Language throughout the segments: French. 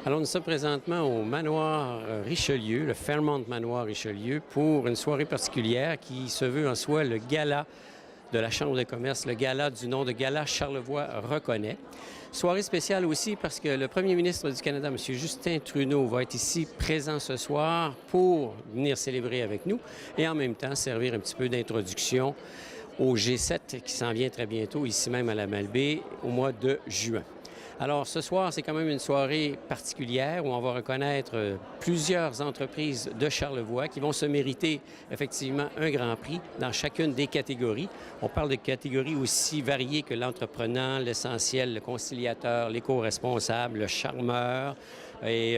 Alors, nous sommes présentement au manoir Richelieu, le Fairmont Manoir Richelieu, pour une soirée particulière qui se veut en soi le gala de la Chambre de commerce, le gala du nom de Gala Charlevoix reconnaît. Soirée spéciale aussi parce que le premier ministre du Canada, M. Justin Trudeau, va être ici présent ce soir pour venir célébrer avec nous et en même temps servir un petit peu d'introduction au G7 qui s'en vient très bientôt, ici même à la Malbaie, au mois de juin. Alors, ce soir, c'est quand même une soirée particulière où on va reconnaître plusieurs entreprises de Charlevoix qui vont se mériter effectivement un grand prix dans chacune des catégories. On parle de catégories aussi variées que l'entrepreneur, l'essentiel, le conciliateur, l'éco-responsable, le charmeur et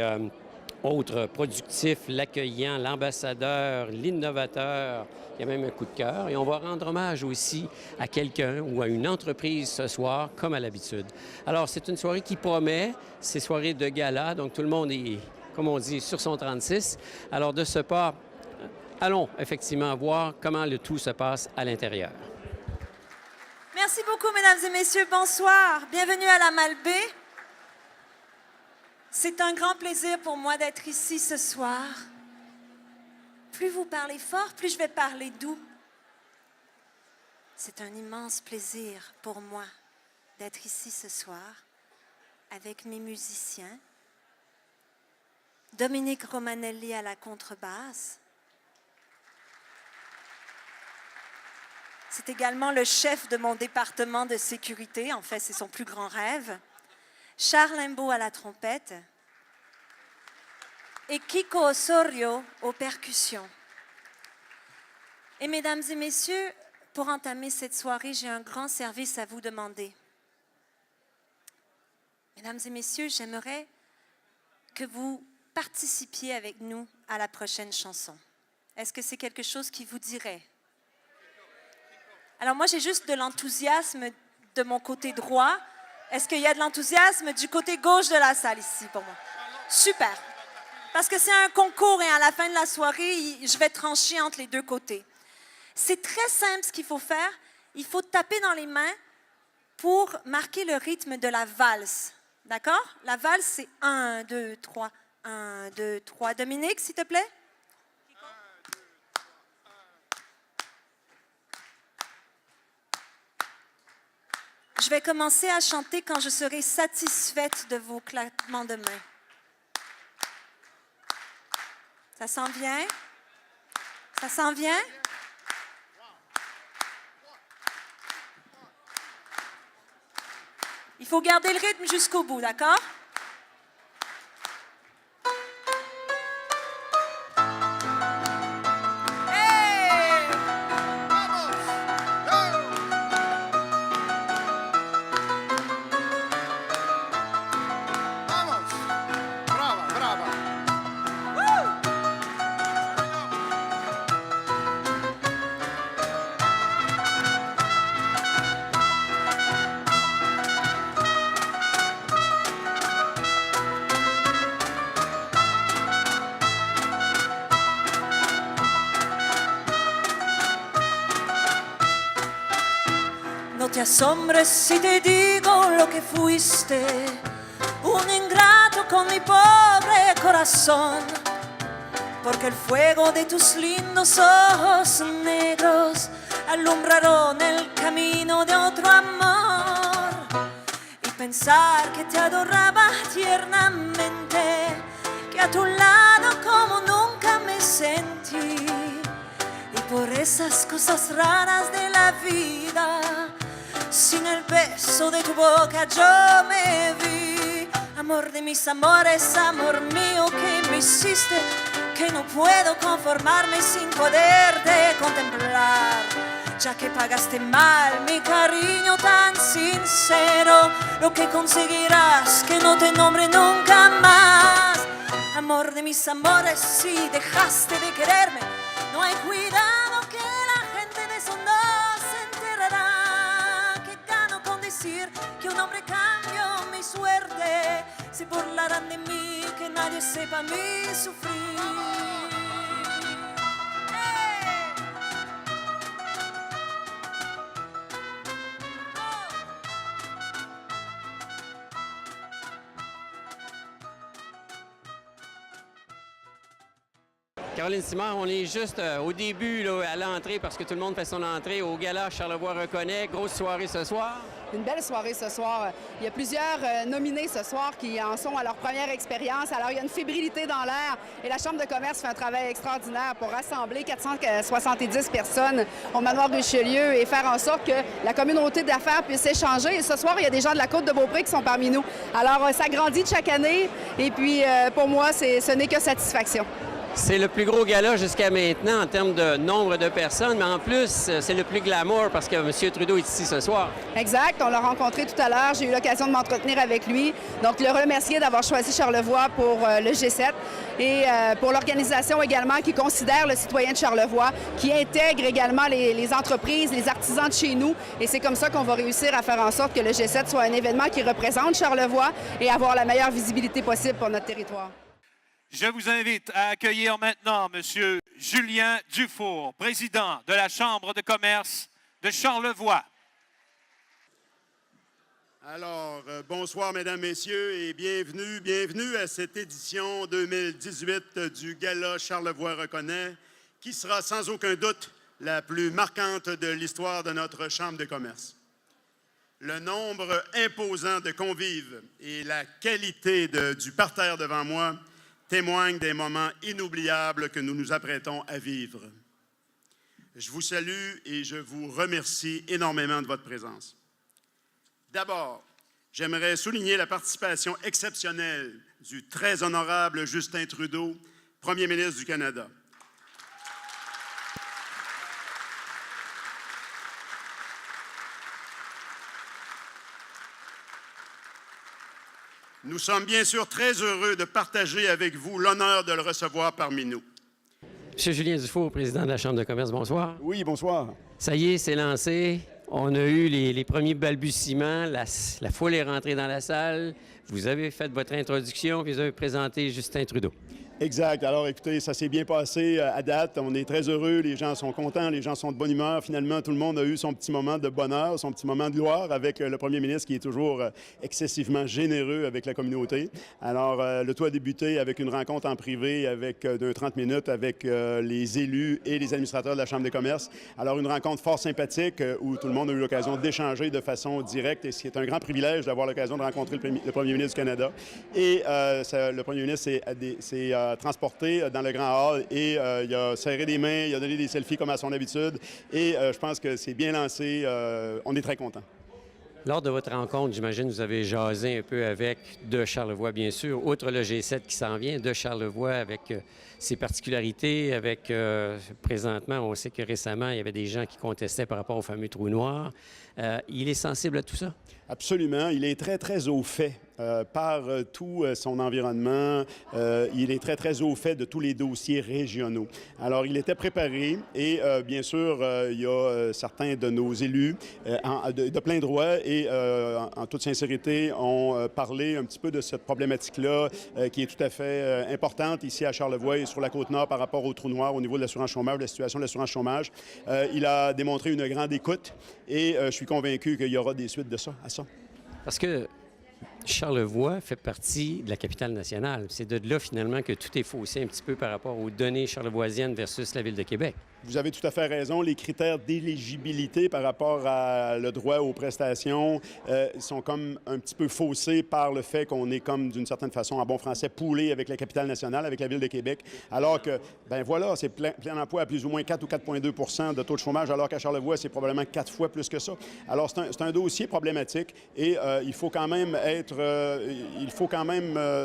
autres productifs, l'accueillant, l'ambassadeur, l'innovateur. Il y a même un coup de cœur. Et on va rendre hommage aussi à quelqu'un ou à une entreprise ce soir, comme à l'habitude. Alors, c'est une soirée qui promet, c'est soirée de gala, donc tout le monde est, comme on dit, sur son 36. Alors, de ce pas, allons effectivement voir comment le tout se passe à l'intérieur. Merci beaucoup, mesdames et messieurs. Bonsoir. Bienvenue à la Malbaie. C'est un grand plaisir pour moi d'être ici ce soir. Plus vous parlez fort, plus je vais parler doux. C'est un immense plaisir pour moi d'être ici ce soir avec mes musiciens. Dominique Romanelli à la contrebasse. C'est également le chef de mon département de sécurité. En fait, c'est son plus grand rêve. Charles Imbeau à la trompette et Kiko Osorio aux percussions. Et mesdames et messieurs, pour entamer cette soirée, j'ai un grand service à vous demander. Mesdames et messieurs, j'aimerais que vous participiez avec nous à la prochaine chanson. Est-ce que c'est quelque chose qui vous dirait? Alors moi, j'ai juste de l'enthousiasme de mon côté droit. Est-ce qu'il y a de l'enthousiasme du côté gauche de la salle ici pour moi? Super. Parce que c'est un concours et à la fin de la soirée, je vais trancher entre les deux côtés. C'est très simple ce qu'il faut faire. Il faut taper dans les mains pour marquer le rythme de la valse. D'accord? La valse, c'est 1, 2, 3, 1, 2, 3. Dominique, s'il te plaît? Je vais commencer à chanter quand je serai satisfaite de vos claquements de mains. Ça s'en vient? Ça s'en vient? Il faut garder le rythme jusqu'au bout, d'accord? No te asombres si te digo lo que fuiste, un ingrato con mi pobre corazón, porque el fuego de tus lindos ojos negros alumbraron el camino de otro amor. Y pensar que te adoraba tiernamente, que a tu lado como nunca me sentí, y por esas cosas raras de la vida, sin el beso de tu boca yo me vi. Amor de mis amores, amor mío que me hiciste, que no puedo conformarme sin poderte contemplar, ya que pagaste mal mi cariño tan sincero. Lo que conseguirás que no te nombre nunca más. Amor de mis amores, si dejaste de quererme, no hay cuidado que la gente de eso no se enterará. Que un hombre cambió mi suerte, se burlarán de mí, que nadie sepa mi sufrir. Caroline Simard, on est juste au début, là, à l'entrée, parce que tout le monde fait son entrée au gala Charlevoix reconnaît. Grosse soirée ce soir. Une belle soirée ce soir. Il y a plusieurs nominés ce soir qui en sont à leur première expérience. Alors, il y a une fébrilité dans l'air et la Chambre de commerce fait un travail extraordinaire pour rassembler 470 personnes au manoir Richelieu et faire en sorte que la communauté d'affaires puisse échanger. Et ce soir, il y a des gens de la Côte-de-Beaupré qui sont parmi nous. Alors, ça grandit de chaque année et puis, pour moi, ce n'est que satisfaction. C'est le plus gros gala jusqu'à maintenant en termes de nombre de personnes, mais en plus, c'est le plus glamour parce que M. Trudeau est ici ce soir. Exact. On l'a rencontré tout à l'heure. J'ai eu l'occasion de m'entretenir avec lui. Donc, le remercier d'avoir choisi Charlevoix pour le G7 et pour l'organisation également qui considère le citoyen de Charlevoix, qui intègre également les entreprises, les artisans de chez nous. Et c'est comme ça qu'on va réussir à faire en sorte que le G7 soit un événement qui représente Charlevoix et avoir la meilleure visibilité possible pour notre territoire. Je vous invite à accueillir maintenant M. Julien Dufour, président de la Chambre de commerce de Charlevoix. Alors, bonsoir, mesdames, messieurs, et bienvenue à cette édition 2018 du Gala Charlevoix reconnaît, qui sera sans aucun doute la plus marquante de l'histoire de notre Chambre de commerce. Le nombre imposant de convives et la qualité du parterre devant moi témoignent des moments inoubliables que nous nous apprêtons à vivre. Je vous salue et je vous remercie énormément de votre présence. D'abord, j'aimerais souligner la participation exceptionnelle du très honorable Justin Trudeau, Premier ministre du Canada. Nous sommes bien sûr très heureux de partager avec vous l'honneur de le recevoir parmi nous. M. Julien Dufour, président de la Chambre de commerce, bonsoir. Oui, bonsoir. Ça y est, c'est lancé. On a eu les premiers balbutiements. La foule est rentrée dans la salle. Vous avez fait votre introduction, puis vous avez présenté Justin Trudeau. Exact. Alors, écoutez, ça s'est bien passé à date. On est très heureux. Les gens sont contents. Les gens sont de bonne humeur. Finalement, tout le monde a eu son petit moment de bonheur, son petit moment de gloire avec le premier ministre qui est toujours excessivement généreux avec la communauté. Alors, le tout a débuté avec une rencontre en privé de 30 minutes avec les élus et les administrateurs de la Chambre de commerce. Alors, une rencontre fort sympathique où tout le monde a eu l'occasion d'échanger de façon directe et c'est un grand privilège d'avoir l'occasion de rencontrer le premier ministre du Canada. Et le premier ministre s'est transporté dans le grand hall et il a serré des mains, il a donné des selfies comme à son habitude et je pense que c'est bien lancé. On est très contents. Lors de votre rencontre, j'imagine que vous avez jasé un peu avec de Charlevoix, bien sûr, outre le G7 qui s'en vient, de Charlevoix avec ses particularités, avec présentement, on sait que récemment, il y avait des gens qui contestaient par rapport au fameux trou noir. Il est sensible à tout ça? Absolument. Il est très, très au fait par tout son environnement. Il est très, très au fait de tous les dossiers régionaux. Alors, il était préparé et, bien sûr, il y a certains de nos élus de plein droit et, en toute sincérité, ont parlé un petit peu de cette problématique-là qui est tout à fait importante ici à Charlevoix et sur la Côte-Nord par rapport au trou noir au niveau de l'assurance chômage, de la situation de l'assurance chômage. Il a démontré une grande écoute et je suis convaincu qu'il y aura des suites de ça, à ça. Parce que Charlevoix fait partie de la capitale nationale. C'est de là, finalement, que tout est faussé un petit peu par rapport aux données charlevoisiennes versus la Ville de Québec. Vous avez tout à fait raison. Les critères d'éligibilité par rapport à le droit aux prestations sont comme un petit peu faussés par le fait qu'on est comme, d'une certaine façon, en bon français, poulé avec la capitale nationale, avec la Ville de Québec, alors que, ben voilà, c'est plein emploi à plus ou moins 4 ou 4,2 de taux de chômage, alors qu'à Charlevoix, c'est probablement 4 fois plus que ça. Alors, c'est un dossier problématique et il faut quand même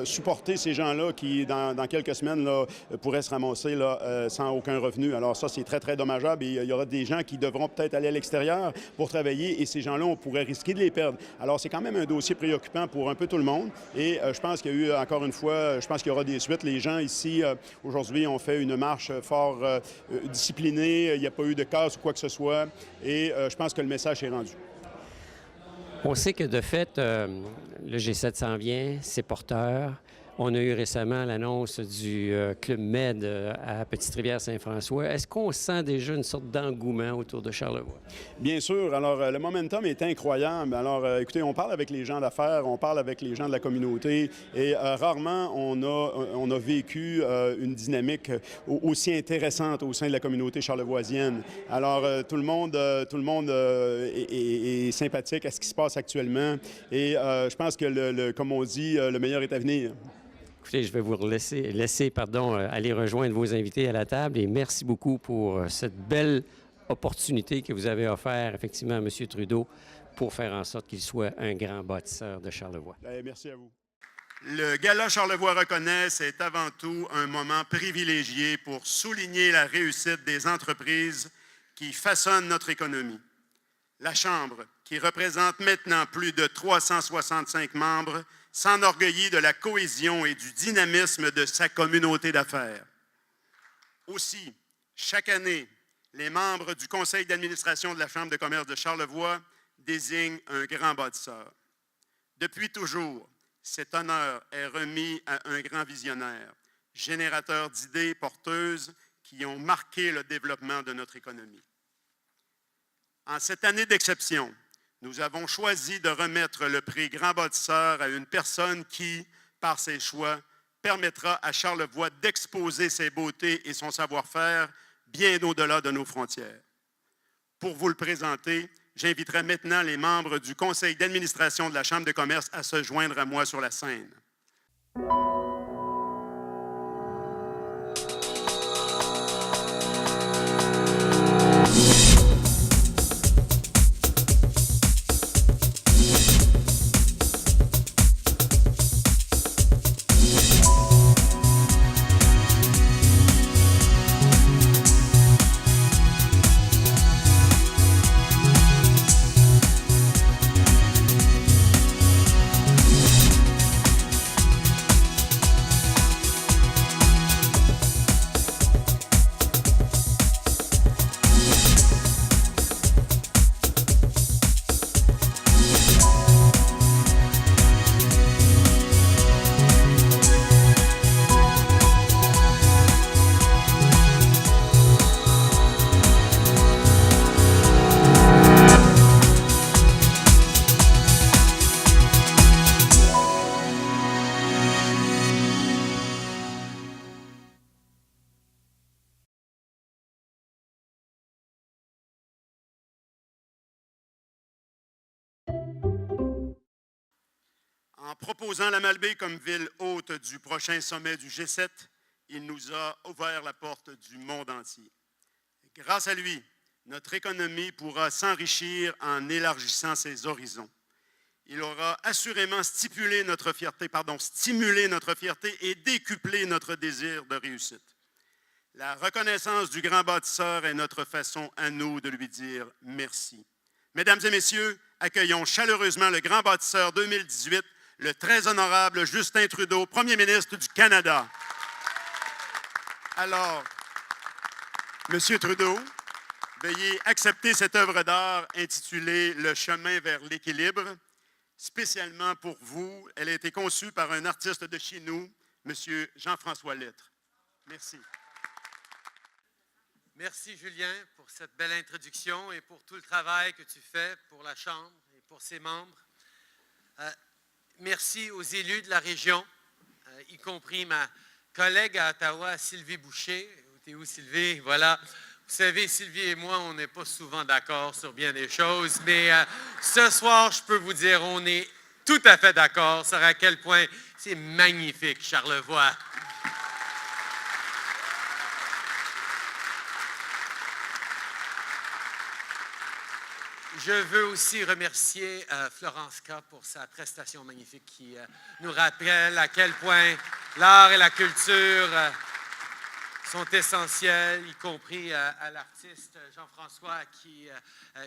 supporter ces gens-là qui, dans quelques semaines, là, pourraient se ramasser là, sans aucun revenu. Alors ça, c'est très, très dommageable et il y aura des gens qui devront peut-être aller à l'extérieur pour travailler et ces gens-là, on pourrait risquer de les perdre. Alors, c'est quand même un dossier préoccupant pour un peu tout le monde et je pense qu'il y a eu, encore une fois, je pense qu'il y aura des suites. Les gens ici, aujourd'hui, ont fait une marche fort disciplinée. Il n'y a pas eu de casse ou quoi que ce soit et je pense que le message est rendu. On sait que, de fait, le G7 s'en vient, c'est porteur. On a eu récemment l'annonce du Club Med à Petite-Rivière-Saint-François. Est-ce qu'on sent déjà une sorte d'engouement autour de Charlevoix? Bien sûr. Alors, le momentum est incroyable. Alors, écoutez, on parle avec les gens d'affaires, on parle avec les gens de la communauté et rarement on a vécu une dynamique aussi intéressante au sein de la communauté charlevoisienne. Alors, tout le monde est sympathique à ce qui se passe actuellement et je pense que, comme on dit, le meilleur est à venir. Écoutez, je vais vous laisser aller rejoindre vos invités à la table et merci beaucoup pour cette belle opportunité que vous avez offert effectivement à M. Trudeau pour faire en sorte qu'il soit un grand bâtisseur de Charlevoix. Bien, merci à vous. Le Gala Charlevoix reconnaît, c'est avant tout un moment privilégié pour souligner la réussite des entreprises qui façonnent notre économie. La Chambre, qui représente maintenant plus de 365 membres, s'enorgueillit de la cohésion et du dynamisme de sa communauté d'affaires. Aussi, chaque année, les membres du conseil d'administration de la Chambre de commerce de Charlevoix désignent un grand bâtisseur. Depuis toujours, cet honneur est remis à un grand visionnaire, générateur d'idées porteuses qui ont marqué le développement de notre économie. En cette année d'exception, nous avons choisi de remettre le prix Grand Bâtisseur à une personne qui, par ses choix, permettra à Charlevoix d'exposer ses beautés et son savoir-faire bien au-delà de nos frontières. Pour vous le présenter, j'inviterai maintenant les membres du conseil d'administration de la Chambre de commerce à se joindre à moi sur la scène. En proposant la Malbaie comme ville hôte du prochain sommet du G7, il nous a ouvert la porte du monde entier. Grâce à lui, notre économie pourra s'enrichir en élargissant ses horizons. Il aura assurément stimulé notre fierté et décuplé notre désir de réussite. La reconnaissance du grand bâtisseur est notre façon à nous de lui dire merci. Mesdames et messieurs, accueillons chaleureusement le grand bâtisseur 2018, le très honorable Justin Trudeau, Premier ministre du Canada. Alors, Monsieur Trudeau, veuillez accepter cette œuvre d'art intitulée « Le chemin vers l'équilibre ». Spécialement pour vous, elle a été conçue par un artiste de chez nous, Monsieur Jean-François Lettre. Merci. Merci, Julien, pour cette belle introduction et pour tout le travail que tu fais pour la Chambre et pour ses membres. Merci aux élus de la région, y compris ma collègue à Ottawa, Sylvie Boucher. T'es où, Sylvie? Voilà. Vous savez, Sylvie et moi, on n'est pas souvent d'accord sur bien des choses, mais ce soir, je peux vous dire, on est tout à fait d'accord sur à quel point c'est magnifique, Charlevoix. Je veux aussi remercier Florence K. pour sa prestation magnifique qui nous rappelle à quel point l'art et la culture sont essentiels, y compris à l'artiste Jean-François à qui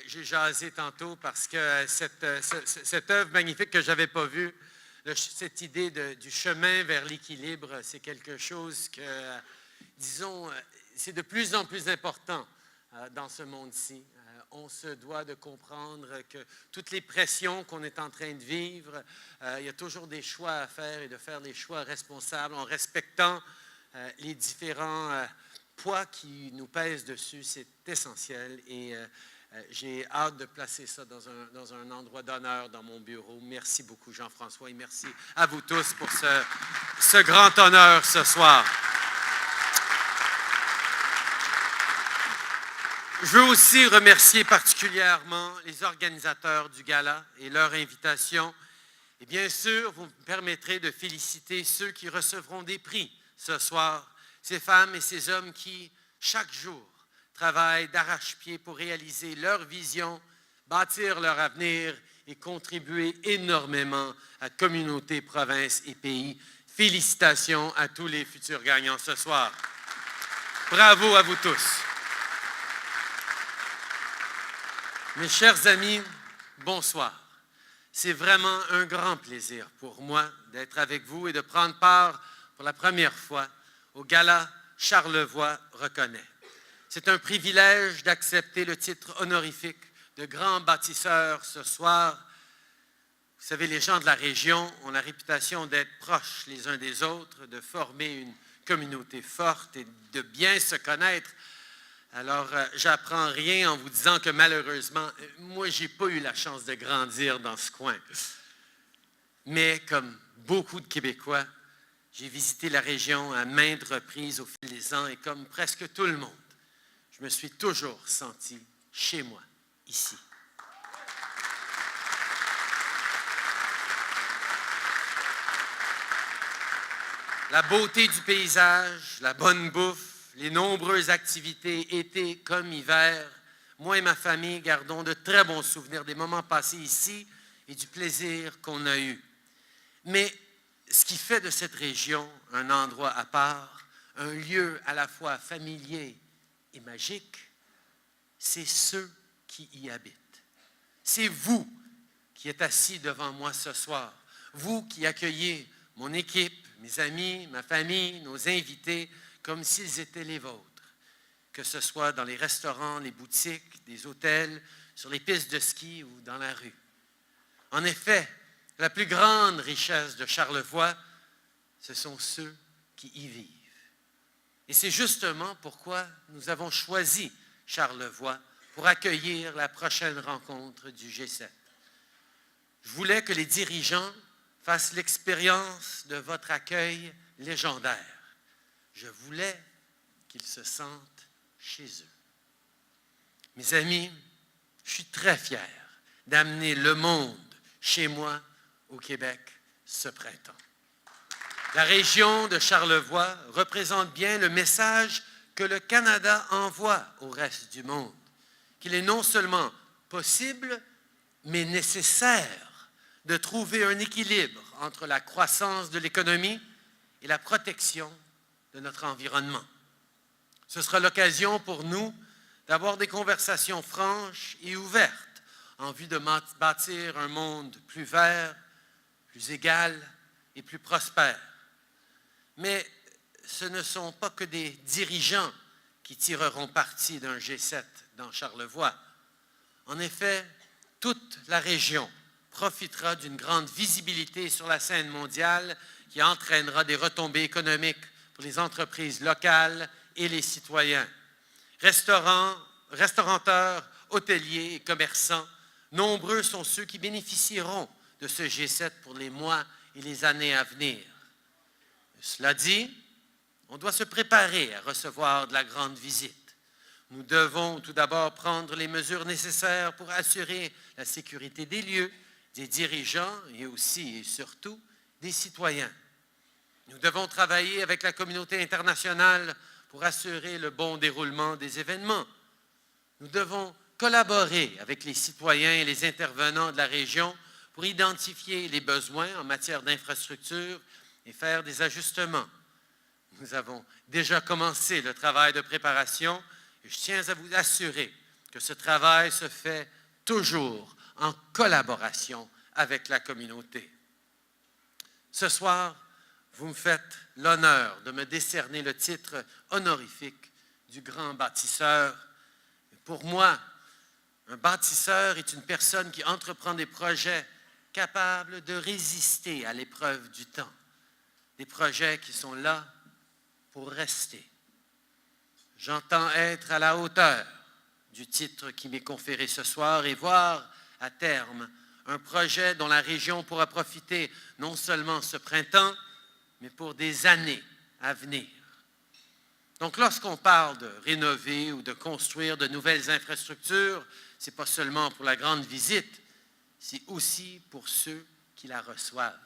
j'ai jasé tantôt parce que cette œuvre magnifique que je n'avais pas vue, cette idée du chemin vers l'équilibre, c'est quelque chose que, disons, c'est de plus en plus important dans ce monde-ci. on se doit de comprendre que toutes les pressions qu'on est en train de vivre, il y a toujours des choix à faire et de faire des choix responsables en respectant les différents poids qui nous pèsent dessus. C'est essentiel et j'ai hâte de placer ça dans un endroit d'honneur dans mon bureau. Merci beaucoup, Jean-François, et merci à vous tous pour ce grand honneur ce soir. Je veux aussi remercier particulièrement les organisateurs du gala et leur invitation. Et bien sûr, vous me permettrez de féliciter ceux qui recevront des prix ce soir, ces femmes et ces hommes qui, chaque jour, travaillent d'arrache-pied pour réaliser leur vision, bâtir leur avenir et contribuer énormément à communauté, province et pays. Félicitations à tous les futurs gagnants ce soir. Bravo à vous tous. Mes chers amis, bonsoir. C'est vraiment un grand plaisir pour moi d'être avec vous et de prendre part pour la première fois au gala Charlevoix reconnaît. C'est un privilège d'accepter le titre honorifique de grand bâtisseur ce soir. Vous savez, les gens de la région ont la réputation d'être proches les uns des autres, de former une communauté forte et de bien se connaître. Alors, j'apprends rien en vous disant que malheureusement, moi, je n'ai pas eu la chance de grandir dans ce coin. Mais comme beaucoup de Québécois, j'ai visité la région à maintes reprises au fil des ans et comme presque tout le monde, je me suis toujours senti chez moi, ici. La beauté du paysage, la bonne bouffe, les nombreuses activités, été comme hiver, moi et ma famille gardons de très bons souvenirs des moments passés ici et du plaisir qu'on a eu. Mais ce qui fait de cette région un endroit à part, un lieu à la fois familier et magique, c'est ceux qui y habitent. C'est vous qui êtes assis devant moi ce soir, vous qui accueillez mon équipe, mes amis, ma famille, nos invités, comme s'ils étaient les vôtres, que ce soit dans les restaurants, les boutiques, des hôtels, sur les pistes de ski ou dans la rue. En effet, la plus grande richesse de Charlevoix, ce sont ceux qui y vivent. Et c'est justement pourquoi nous avons choisi Charlevoix pour accueillir la prochaine rencontre du G7. Je voulais que les dirigeants fassent l'expérience de votre accueil légendaire. Je voulais qu'ils se sentent chez eux. Mes amis, je suis très fier d'amener le monde chez moi au Québec ce printemps. La région de Charlevoix représente bien le message que le Canada envoie au reste du monde, qu'il est non seulement possible, mais nécessaire de trouver un équilibre entre la croissance de l'économie et la protection de notre environnement. Ce sera l'occasion pour nous d'avoir des conversations franches et ouvertes en vue de bâtir un monde plus vert, plus égal et plus prospère. Mais ce ne sont pas que des dirigeants qui tireront parti d'un G7 dans Charlevoix. En effet, toute la région profitera d'une grande visibilité sur la scène mondiale qui entraînera des retombées économiques pour les entreprises locales et les citoyens. Restaurateurs, hôteliers et commerçants, nombreux sont ceux qui bénéficieront de ce G7 pour les mois et les années à venir. Cela dit, on doit se préparer à recevoir de la grande visite. Nous devons tout d'abord prendre les mesures nécessaires pour assurer la sécurité des lieux, des dirigeants et aussi et surtout des citoyens. Nous devons travailler avec la communauté internationale pour assurer le bon déroulement des événements. Nous devons collaborer avec les citoyens et les intervenants de la région pour identifier les besoins en matière d'infrastructure et faire des ajustements. Nous avons déjà commencé le travail de préparation et je tiens à vous assurer que ce travail se fait toujours en collaboration avec la communauté. Ce soir, vous me faites l'honneur de me décerner le titre honorifique du grand bâtisseur. Pour moi, Un bâtisseur est une personne qui entreprend des projets capables de résister à l'épreuve du temps. Des projets qui sont là pour rester. J'entends être à la hauteur du titre qui m'est conféré ce soir et voir à terme un projet dont la région pourra profiter non seulement ce printemps, mais pour des années à venir. Donc, lorsqu'on parle de rénover ou de construire de nouvelles infrastructures, ce n'est pas seulement pour la grande visite, c'est aussi pour ceux qui la reçoivent.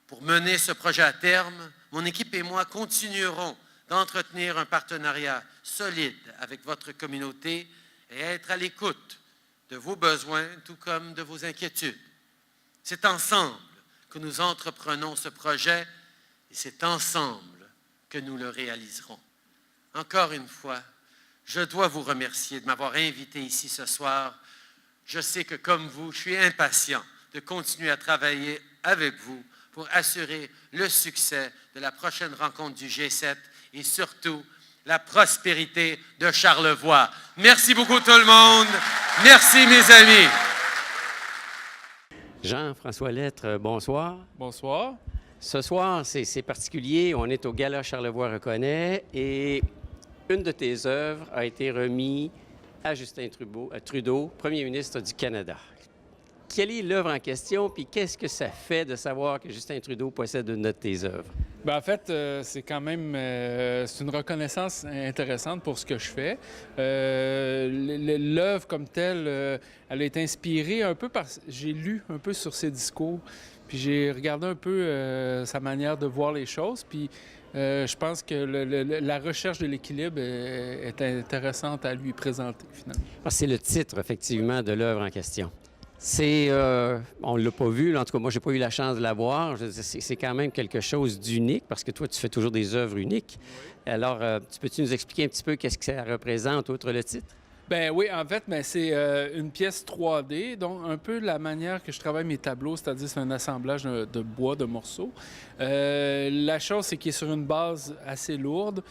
Pour mener ce projet à terme, mon équipe et moi continuerons d'entretenir un partenariat solide avec votre communauté et être à l'écoute de vos besoins, tout comme de vos inquiétudes. C'est ensemble que nous entreprenons ce projet et c'est ensemble que nous le réaliserons. Encore une fois, je dois vous remercier de m'avoir invité ici ce soir. Je sais que, comme vous, je suis impatient de continuer à travailler avec vous pour assurer le succès de la prochaine rencontre du G7 et surtout la prospérité de Charlevoix. Merci beaucoup tout le monde. Merci mes amis. Jean-François Lettre, bonsoir. Bonsoir. Ce soir, c'est particulier. On est au Gala Charlevoix reconnaît et une de tes œuvres a été remise à Justin Trudeau, Premier ministre du Canada. Quelle est l'œuvre en question, puis qu'est-ce que ça fait de savoir que Justin Trudeau possède une de tes œuvres? Bien, en fait, c'est quand même c'est une reconnaissance intéressante pour ce que je fais. L'œuvre comme telle, elle a été inspirée un peu par... J'ai lu un peu sur ses discours, puis j'ai regardé un peu sa manière de voir les choses, puis je pense que la recherche de l'équilibre est intéressante à lui présenter, finalement. C'est le titre, effectivement, de l'œuvre en question. On ne l'a pas vu, en tout cas, moi, je n'ai pas eu la chance de la voir. C'est quand même quelque chose d'unique, parce que toi, tu fais toujours des œuvres uniques. Alors, peux-tu nous expliquer un petit peu qu'est-ce que ça représente, outre le titre? Ben oui, en fait, c'est une pièce 3D, donc un peu la manière que je travaille mes tableaux, c'est-à-dire c'est un assemblage de bois, de morceaux. La chose, c'est qu'il est sur une base assez lourde,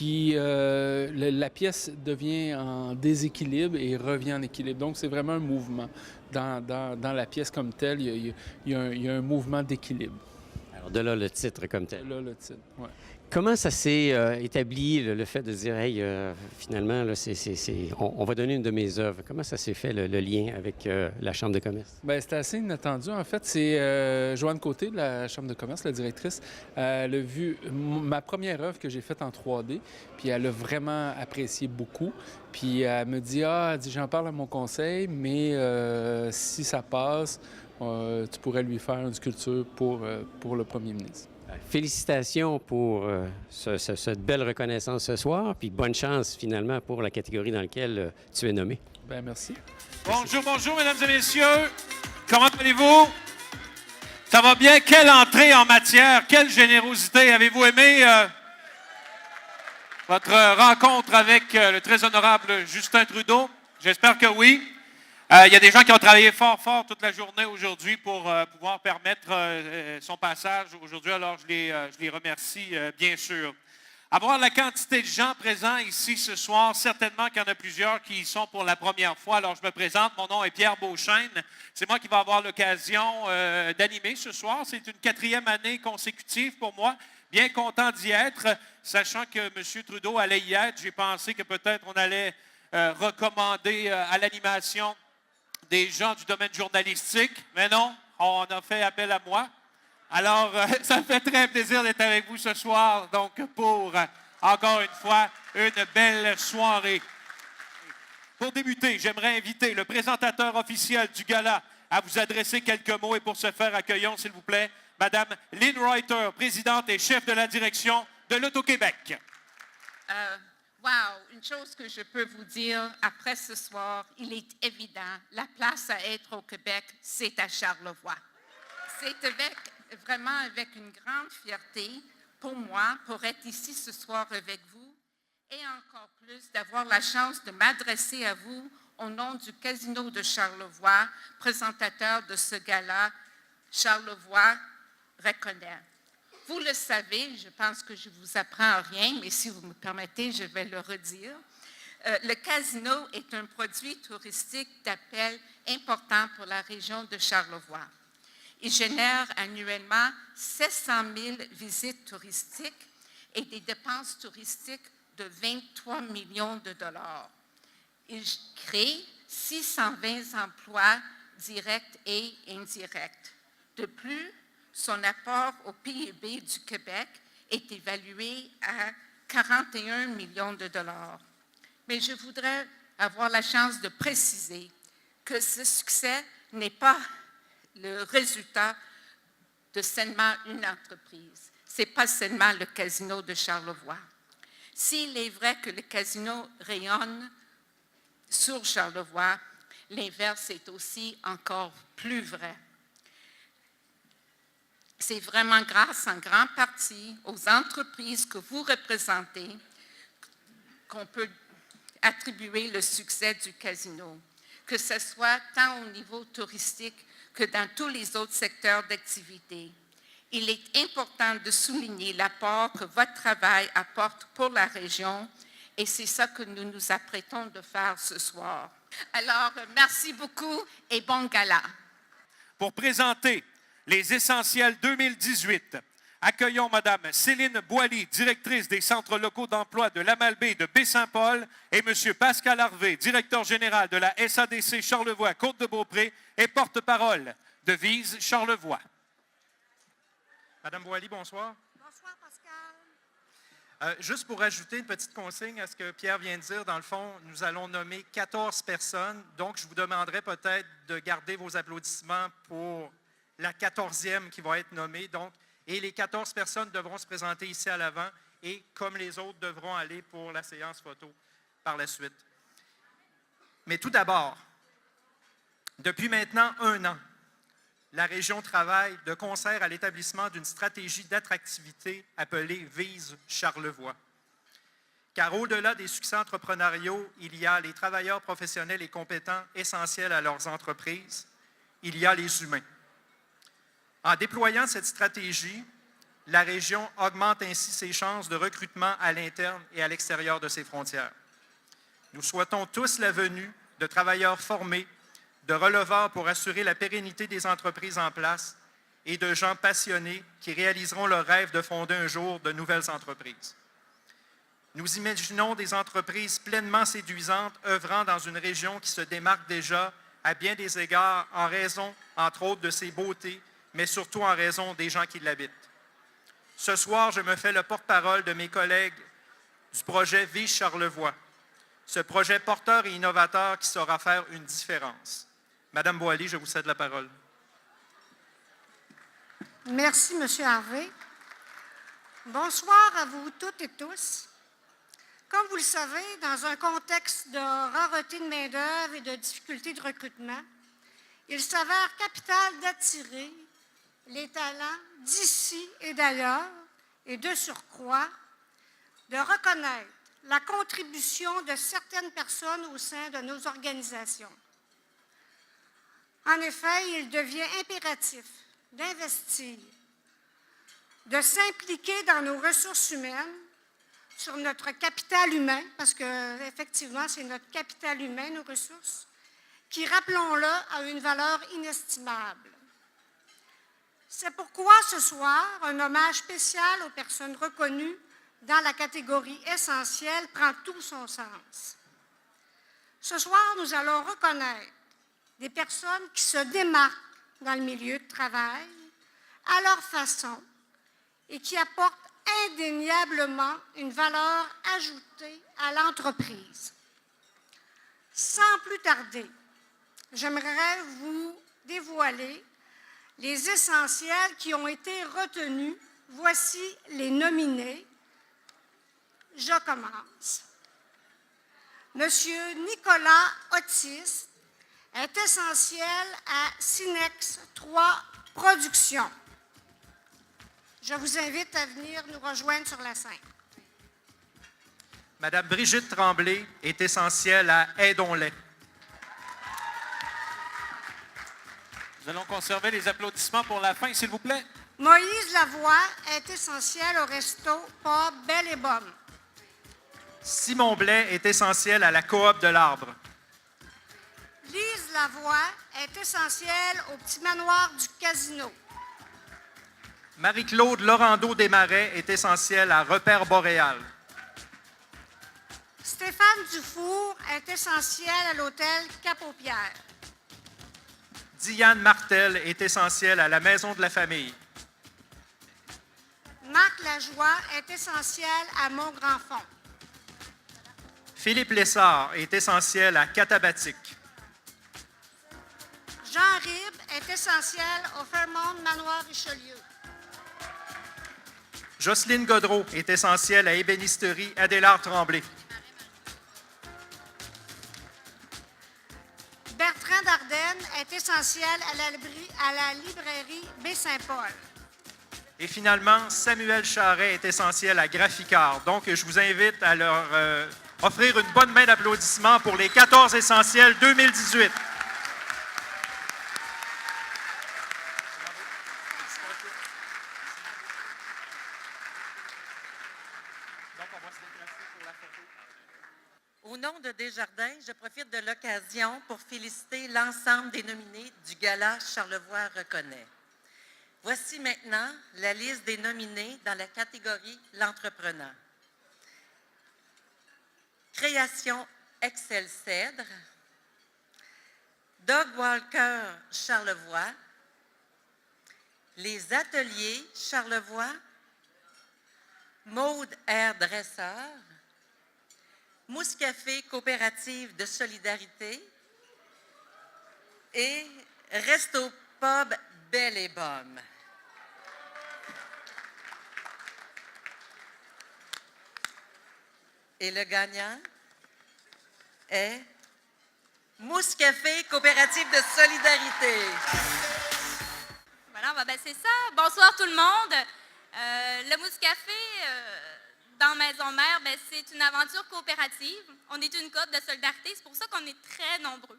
la pièce devient en déséquilibre et revient en équilibre. Donc, c'est vraiment un mouvement. Dans la pièce comme telle, il y a un mouvement d'équilibre. Alors, de là, le titre comme tel. De là, le titre, oui. Comment ça s'est établi, le fait de dire, hey, finalement, là, on va donner une de mes œuvres. Comment ça s'est fait, le lien avec la Chambre de commerce? Bien, c'était assez inattendu. En fait, c'est Joanne Côté de la Chambre de commerce, la directrice. Elle a vu ma première œuvre que j'ai faite en 3D, puis elle a vraiment apprécié beaucoup. Puis elle me dit, j'en parle à mon conseil, mais si ça passe, tu pourrais lui faire une sculpture pour le premier ministre. Félicitations pour cette belle reconnaissance ce soir, puis bonne chance finalement pour la catégorie dans laquelle tu es nommé. Bien, merci. Bonjour, bonjour, mesdames et messieurs. Comment allez-vous? Ça va bien? Quelle entrée en matière, quelle générosité. Avez-vous aimé votre rencontre avec le très honorable Justin Trudeau? J'espère que oui. Il y a des gens qui ont travaillé fort toute la journée aujourd'hui pour pouvoir permettre son passage aujourd'hui. Alors, je les remercie, bien sûr. À voir la quantité de gens présents ici ce soir, certainement qu'il y en a plusieurs qui y sont pour la première fois. Alors, je me présente. Mon nom est Pierre Beauchesne. C'est moi qui vais avoir l'occasion d'animer ce soir. C'est une 4e année consécutive pour moi. Bien content d'y être. Sachant que M. Trudeau allait y être, j'ai pensé que peut-être on allait recommander à l'animation des gens du domaine journalistique, mais non, on a fait appel à moi. Alors, ça me fait très plaisir d'être avec vous ce soir, donc pour, encore une fois, une belle soirée. Pour débuter, j'aimerais inviter le présentateur officiel du gala à vous adresser quelques mots et pour ce faire, accueillons, s'il vous plaît, Madame Lynn Reuter, présidente et chef de la direction de l'Auto-Québec. Wow, une chose que je peux vous dire après ce soir, il est évident, la place à être au Québec, c'est à Charlevoix. C'est vraiment avec une grande fierté pour moi, pour être ici ce soir avec vous et encore plus d'avoir la chance de m'adresser à vous au nom du Casino de Charlevoix, présentateur de ce gala Charlevoix reconnaît. Vous le savez, je pense que je ne vous apprends rien, mais si vous me permettez, je vais le redire. Le casino est un produit touristique d'appel important pour la région de Charlevoix. Il génère annuellement 700 000 visites touristiques et des dépenses touristiques de 23 millions de dollars. Il crée 620 emplois directs et indirects. De plus, son apport au PIB du Québec est évalué à 41 millions de dollars. Mais je voudrais avoir la chance de préciser que ce succès n'est pas le résultat de seulement une entreprise. Ce n'est pas seulement le casino de Charlevoix. S'il est vrai que le casino rayonne sur Charlevoix, l'inverse est aussi encore plus vrai. C'est vraiment grâce en grande partie aux entreprises que vous représentez qu'on peut attribuer le succès du casino, que ce soit tant au niveau touristique que dans tous les autres secteurs d'activité. Il est important de souligner l'apport que votre travail apporte pour la région et c'est ça que nous nous apprêtons de faire ce soir. Alors, merci beaucoup et bon gala. Pour présenter les Essentiels 2018, accueillons Mme Céline Boily, directrice des centres locaux d'emploi de l'Amalbaie de Baie-Saint-Paul, et M. Pascal Harvey, directeur général de la SADC Charlevoix-Côte-de-Beaupré et porte-parole de Vise Charlevoix. Madame Boily, bonsoir. Bonsoir, Pascal. Juste pour ajouter une petite consigne à ce que Pierre vient de dire, dans le fond, nous allons nommer 14 personnes. Donc, je vous demanderai peut-être de garder vos applaudissements pour la 14e qui va être nommée. Donc, et les 14 personnes devront se présenter ici à l'avant et, comme les autres, devront aller pour la séance photo par la suite. Mais tout d'abord, depuis maintenant 1 an, la région travaille de concert à l'établissement d'une stratégie d'attractivité appelée Vise Charlevoix. Car au-delà des succès entrepreneuriaux, il y a les travailleurs professionnels et compétents essentiels à leurs entreprises. Il y a les humains. En déployant cette stratégie, la région augmente ainsi ses chances de recrutement à l'interne et à l'extérieur de ses frontières. Nous souhaitons tous la venue de travailleurs formés, de releveurs pour assurer la pérennité des entreprises en place et de gens passionnés qui réaliseront leur rêve de fonder un jour de nouvelles entreprises. Nous imaginons des entreprises pleinement séduisantes œuvrant dans une région qui se démarque déjà à bien des égards en raison, entre autres, de ses beautés, mais surtout en raison des gens qui l'habitent. Ce soir, je me fais le porte-parole de mes collègues du projet Vise Charlevoix, ce projet porteur et innovateur qui saura faire une différence. Madame Boily, je vous cède la parole. Merci, M. Harvey. Bonsoir à vous toutes et tous. Comme vous le savez, dans un contexte de rareté de main-d'œuvre et de difficultés de recrutement, il s'avère capital d'attirer les talents d'ici et d'ailleurs, et de surcroît, de reconnaître la contribution de certaines personnes au sein de nos organisations. En effet, il devient impératif d'investir, de s'impliquer dans nos ressources humaines, sur notre capital humain, parce qu'effectivement, c'est notre capital humain, nos ressources, qui, rappelons-le, a une valeur inestimable. C'est pourquoi ce soir, un hommage spécial aux personnes reconnues dans la catégorie essentielle prend tout son sens. Ce soir, nous allons reconnaître des personnes qui se démarquent dans le milieu de travail à leur façon et qui apportent indéniablement une valeur ajoutée à l'entreprise. Sans plus tarder, j'aimerais vous dévoiler les essentiels qui ont été retenus. Voici les nominés. Je commence. Monsieur Nicolas Otis est essentiel à Sinex 3 Productions. Je vous invite à venir nous rejoindre sur la scène. Madame Brigitte Tremblay est essentielle à Aidons-les. Nous allons conserver les applaudissements pour la fin, s'il vous plaît. Moïse Lavoie est essentiel au resto Pub Belle et Bonne. Simon Blais est essentiel à la coop de l'Arbre. Lise Lavoie est essentielle au petit manoir du Casino. Marie-Claude Laurando-Desmarais est essentielle à Repère Boréal. Stéphane Dufour est essentiel à l'hôtel Cap-aux-Pierres. Diane Martel est essentielle à la Maison de la Famille. Marc Lajoie est essentiel à Mont-Grand-Fond. Philippe Lessard est essentiel à Catabatic. Jean Ribes est essentiel au Fairmont Manoir Richelieu. Jocelyne Godreau est essentielle à Ébénisterie Adélard-Tremblay. Bertrand Dardenne est essentiel à la librairie Baie-Saint-Paul. Et finalement, Samuel Charret est essentiel à Graphicar. Donc, je vous invite à leur offrir une bonne main d'applaudissements pour les 14 essentiels 2018. Au nom de Desjardins, je profite de l'occasion pour féliciter l'ensemble des nominés du Gala Charlevoix reconnaît. Voici maintenant la liste des nominés dans la catégorie L'entrepreneur. Création Excel Cèdre, Doug Walker Charlevoix, Les Ateliers Charlevoix, Maude Air Dresseur, Mouscafé Coopérative de Solidarité et Resto Pub Belle et Bomme. Et le gagnant est Mouscafé Coopérative de Solidarité. Voilà, ben c'est ça. Bonsoir tout le monde. Le Mouscafé dans Maison Mère, ben, c'est une aventure coopérative. On est une coop de solidarité, c'est pour ça qu'on est très nombreux.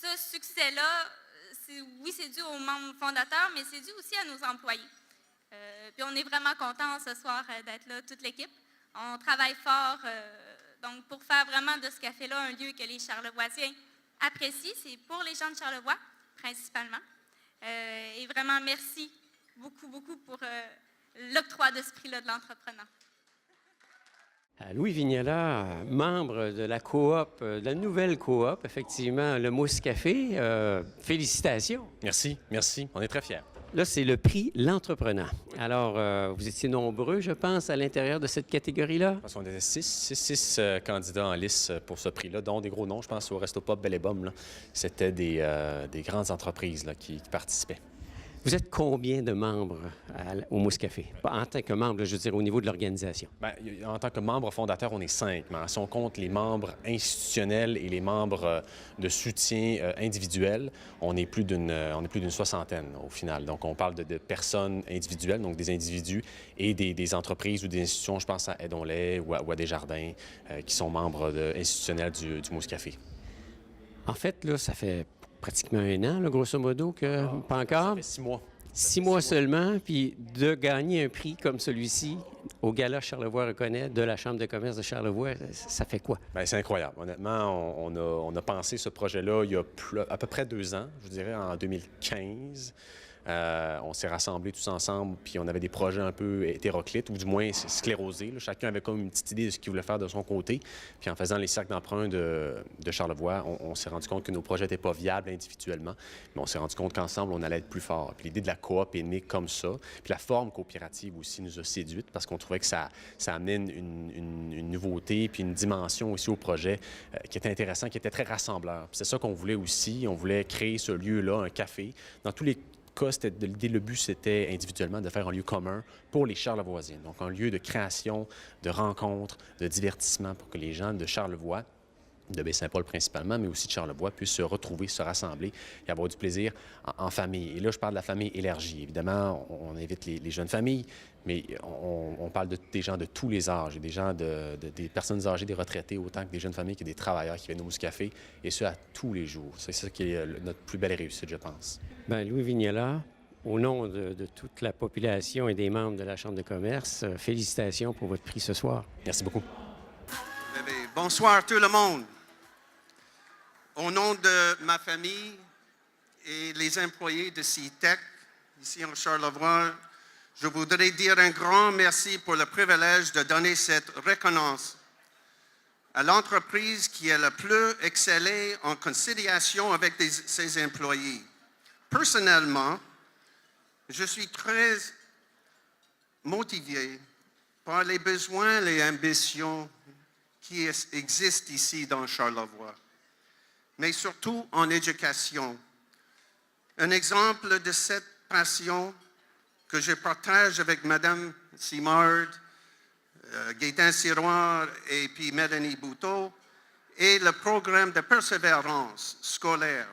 Ce succès-là, oui, c'est dû aux membres fondateurs, mais c'est dû aussi à nos employés. Puis on est vraiment contents ce soir d'être là, toute l'équipe. On travaille fort donc pour faire vraiment de ce café-là un lieu que les Charlevoisiens apprécient. C'est pour les gens de Charlevoix, principalement. Et vraiment, merci beaucoup, beaucoup pour l'octroi de ce prix-là de l'entrepreneur. Louis Vignola, membre de la coop, de la nouvelle coop, effectivement, le Mousse Café. Félicitations. Merci, merci. On est très fiers. Là, c'est le prix L'entrepreneur. Alors, vous étiez nombreux, je pense, à l'intérieur de cette catégorie-là? Parce qu'on était six candidats en lice pour ce prix-là, dont des gros noms. Je pense au Resto Pub Belle et Bomme. C'était des grandes entreprises là, qui participaient. Vous êtes combien de membres au Mousse Café? En tant que membre, je veux dire, au niveau de l'organisation. Bien, en tant que membre fondateur, on est 5. Mais si on compte les membres institutionnels et les membres de soutien individuels, on est plus d'une soixantaine au final. Donc, on parle de personnes individuelles, donc des individus et des entreprises ou des institutions, je pense à Aidons-les ou à Desjardins, qui sont membres institutionnels du Mousse Café. En fait, là, ça fait pratiquement 1 an, là, grosso modo, pas encore. Ça fait 6 mois. 6 mois seulement, puis de gagner un prix comme celui-ci au Gala Charlevoix reconnaît de la Chambre de commerce de Charlevoix, ça fait quoi? Bien, c'est incroyable. Honnêtement, on a pensé ce projet-là il y a à peu près 2 ans, je dirais, en 2015. On s'est rassemblés tous ensemble, puis on avait des projets un peu hétéroclites, ou du moins sclérosés. Là. Chacun avait comme une petite idée de ce qu'il voulait faire de son côté. Puis en faisant les cercles d'emprunt de Charlevoix, on s'est rendu compte que nos projets n'étaient pas viables individuellement, mais on s'est rendu compte qu'ensemble, on allait être plus fort. Puis l'idée de la coop est née comme ça. Puis la forme coopérative aussi nous a séduite parce qu'on trouvait que ça amenait une nouveauté puis une dimension aussi au projet qui était intéressant, qui était très rassembleur. Puis c'est ça qu'on voulait aussi. On voulait créer ce lieu-là, un café. Dans tous les cas, le but, c'était individuellement de faire un lieu commun pour les Charlevoisiens. Donc, un lieu de création, de rencontre, de divertissement pour que les gens de Charlevoix, de Baie-Saint-Paul principalement, mais aussi de Charlevoix, puissent se retrouver, se rassembler et avoir du plaisir en famille. Et là, je parle de la famille élargie. Évidemment, on invite les jeunes familles, mais on parle des gens de tous les âges, des gens des personnes âgées, des retraités, autant que des jeunes familles, que des travailleurs qui viennent au Mousse Café, et ce, à tous les jours. C'est ça qui est notre plus belle réussite, je pense. Bien, Louis Vignola, au nom de toute la population et des membres de la Chambre de commerce, félicitations pour votre prix ce soir. Merci beaucoup. Bonsoir tout le monde. Au nom de ma famille et les employés de CITEC, ici en Charlevoix, je voudrais dire un grand merci pour le privilège de donner cette reconnaissance à l'entreprise qui a le plus excellé en conciliation avec ses employés. Personnellement, je suis très motivé par les besoins et les ambitions qui existent ici dans Charlevoix, mais surtout en éducation. Un exemple de cette passion que je partage avec Mme Simard, Gaétan Siroir et puis Mélanie Bouteau est le programme de persévérance scolaire.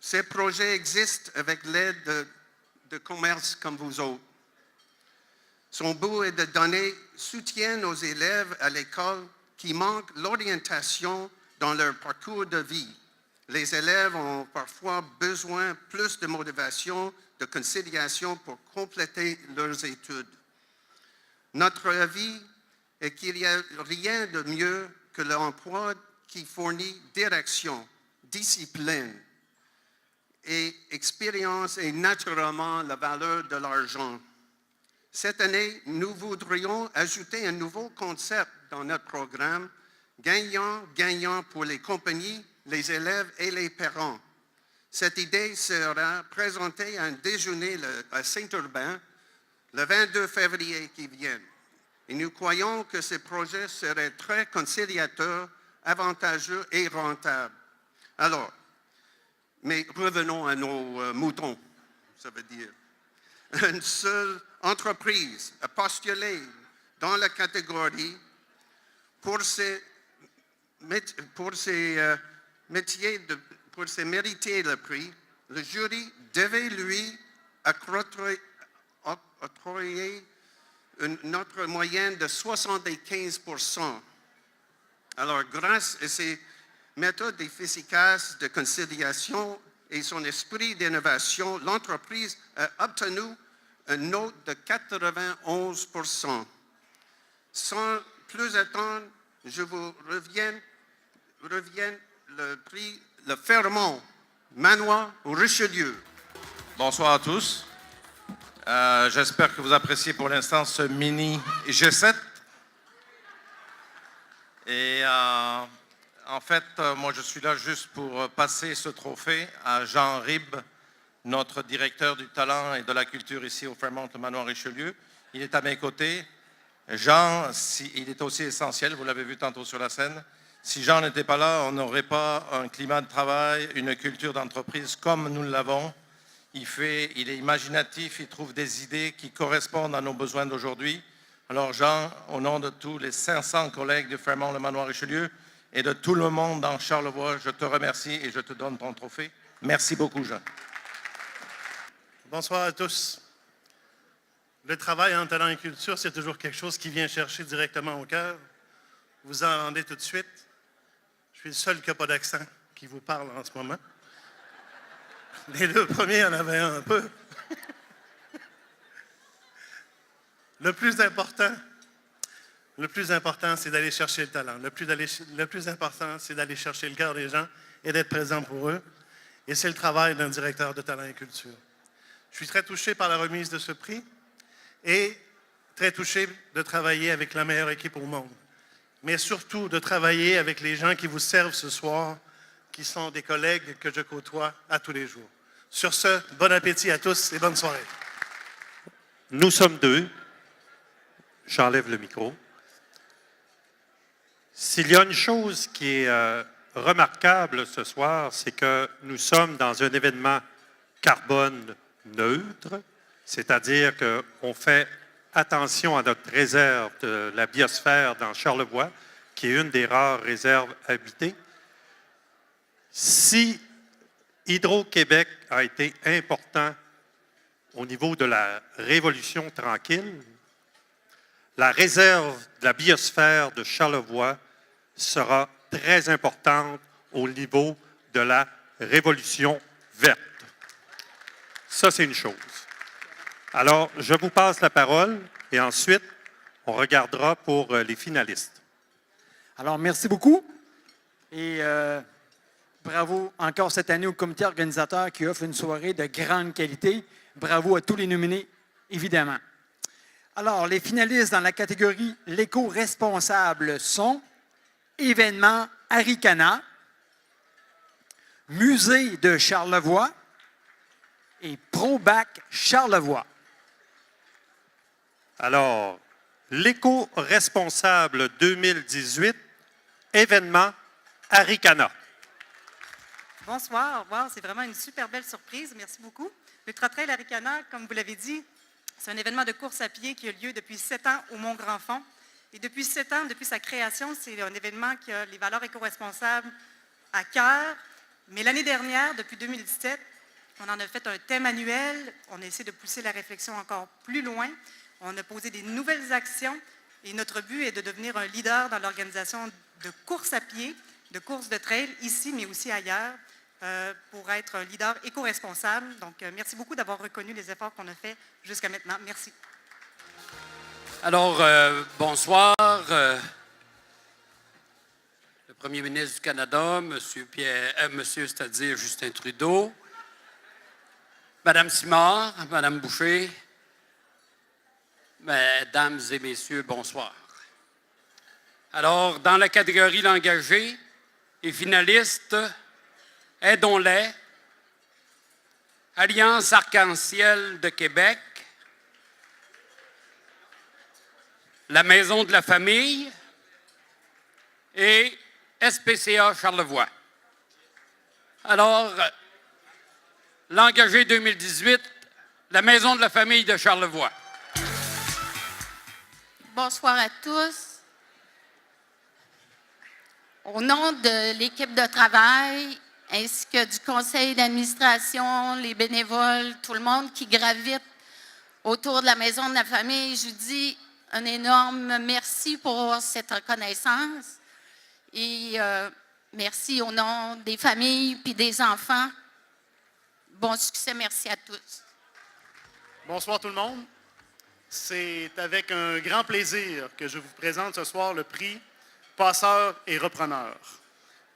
Ces projets existent avec l'aide de commerce comme vous autres. Son but est de donner soutien aux élèves à l'école qui manquent l'orientation dans leur parcours de vie. Les élèves ont parfois besoin plus de motivation, de conciliation pour compléter leurs études. Notre avis est qu'il n'y a rien de mieux que l'emploi qui fournit direction, discipline et expérience et naturellement la valeur de l'argent. Cette année, nous voudrions ajouter un nouveau concept dans notre programme, gagnant-gagnant pour les compagnies, les élèves et les parents. Cette idée sera présentée à un déjeuner à Saint-Urbain le 22 février qui vient. Et nous croyons que ce projet serait très conciliateur, avantageux et rentable. Alors, mais revenons à nos moutons, ça veut dire. Une seule entreprise a postulé dans la catégorie pour ses mériter le prix. Le jury devait lui octroyer une note moyenne de 75%. Alors, grâce à ces méthodes efficaces de conciliation et son esprit d'innovation, l'entreprise a obtenu une note de 91%. Sans plus attendre, je vous reviens le prix Le Fairmont Manoir Richelieu. Bonsoir à tous. J'espère que vous appréciez pour l'instant ce mini G7. Et en fait, moi je suis là juste pour passer ce trophée à Jean Ribes, notre directeur du talent et de la culture ici au Fairmont Manoir Richelieu. Il est à mes côtés. Jean, il est aussi essentiel, vous l'avez vu tantôt sur la scène. Si Jean n'était pas là, on n'aurait pas un climat de travail, une culture d'entreprise comme nous l'avons. Il est imaginatif, il trouve des idées qui correspondent à nos besoins d'aujourd'hui. Alors Jean, au nom de tous les 500 collègues du Fairmont Manoir Richelieu et de tout le monde dans Charlevoix, je te remercie et je te donne ton trophée. Merci beaucoup, Jean. Bonsoir à tous. Le travail en talent et culture, c'est toujours quelque chose qui vient chercher directement au cœur. Vous entendez tout de suite. Je suis le seul qui n'a pas d'accent qui vous parle en ce moment. Les deux premiers en avaient un peu. Le plus important, c'est d'aller chercher le talent. Le plus important, c'est d'aller chercher le cœur des gens et d'être présent pour eux. Et c'est le travail d'un directeur de talent et culture. Je suis très touché par la remise de ce prix et très touché de travailler avec la meilleure équipe au monde. Mais surtout de travailler avec les gens qui vous servent ce soir, qui sont des collègues que je côtoie à tous les jours. Sur ce, bon appétit à tous et bonne soirée. Nous sommes deux. J'enlève le micro. S'il y a une chose qui est remarquable ce soir, c'est que nous sommes dans un événement carbone neutre, c'est-à-dire qu'on fait attention à notre réserve de la biosphère dans Charlevoix, qui est une des rares réserves habitées. Si Hydro-Québec a été important au niveau de la Révolution tranquille, la réserve de la biosphère de Charlevoix sera très importante au niveau de la Révolution verte. Ça, c'est une chose. Alors, je vous passe la parole et ensuite, on regardera pour les finalistes. Alors, merci beaucoup. Et bravo encore cette année au comité organisateur qui offre une soirée de grande qualité. Bravo à tous les nominés, évidemment. Alors, les finalistes dans la catégorie l'éco-responsable sont Événement Arikana, Musée de Charlevoix et ProBac Charlevoix. Alors, l'éco-responsable 2018, événement Arikana. Bonsoir. Wow, c'est vraiment une super belle surprise. Merci beaucoup. L'Ultra Trail Arikana, comme vous l'avez dit, c'est un événement de course à pied qui a lieu depuis 7 ans au Mont-Grand-Fond. Et depuis 7 ans, depuis sa création, c'est un événement qui a les valeurs éco-responsables à cœur. Mais l'année dernière, depuis 2017, on en a fait un thème annuel. On a essayé de pousser la réflexion encore plus loin. On a posé des nouvelles actions. Et notre but est de devenir un leader dans l'organisation de course à pied, de course de trail, ici, mais aussi ailleurs, pour être un leader éco-responsable. Donc, merci beaucoup d'avoir reconnu les efforts qu'on a faits jusqu'à maintenant. Merci. Alors, bonsoir. Le premier ministre du Canada, Monsieur, c'est-à-dire Justin Trudeau, Madame Simard, Madame Boucher, Mesdames et Messieurs, bonsoir. Alors, dans la catégorie l'engagé et finalistes, aidons-les, Alliance Arc-en-Ciel de Québec, la Maison de la Famille et SPCA Charlevoix. Alors, l'engagé 2018, la Maison de la Famille de Charlevoix. Bonsoir à tous. Au nom de l'équipe de travail, ainsi que du conseil d'administration, les bénévoles, tout le monde qui gravite autour de la Maison de la Famille, je vous dis un énorme merci pour cette reconnaissance. Et merci au nom des familles puis des enfants. Bon succès, merci à tous. Bonsoir tout le monde. C'est avec un grand plaisir que je vous présente ce soir le prix Passeurs et repreneurs.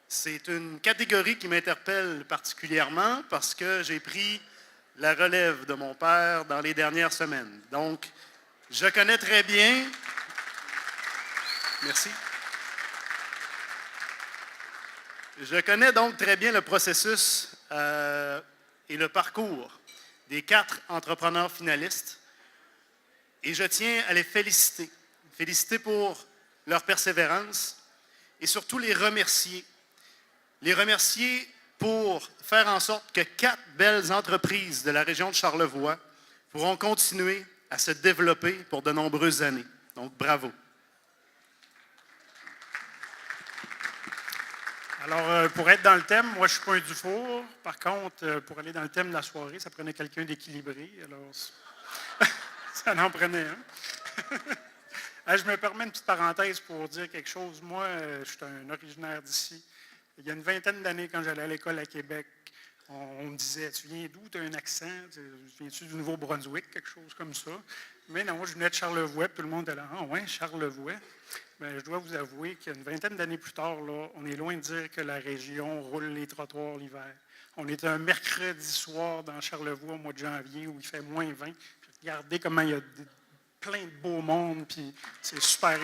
C'est une catégorie qui m'interpelle particulièrement parce que j'ai pris la relève de mon père dans les dernières semaines. Donc, je connais très bien... Merci. Je connais donc très bien le processus et le parcours des 4 entrepreneurs finalistes et je tiens à les féliciter. Féliciter pour leur persévérance et surtout les remercier. Les remercier pour faire en sorte que 4 belles entreprises de la région de Charlevoix pourront continuer à se développer pour de nombreuses années. Donc, bravo. Alors, pour être dans le thème, moi, je ne suis pas un Dufour. Par contre, pour aller dans le thème de la soirée, ça prenait quelqu'un d'équilibré. Alors, ça en prenait un. Je me permets une petite parenthèse pour dire quelque chose. Moi, je suis un originaire d'ici. Il y a une vingtaine d'années, quand j'allais à l'école à Québec, on me disait « Tu viens d'où? Tu as un accent? Viens-tu du Nouveau-Brunswick? » Quelque chose comme ça. Mais non, je venais de Charlevoix, tout le monde était là « Ah ouais, Charlevoix? » Bien, je dois vous avouer qu'une vingtaine d'années plus tard, là, on est loin de dire que la région roule les trottoirs l'hiver. On est un mercredi soir dans Charlevoix au mois de janvier où il fait moins 20. Regardez comment il y a plein de beau monde, puis c'est super.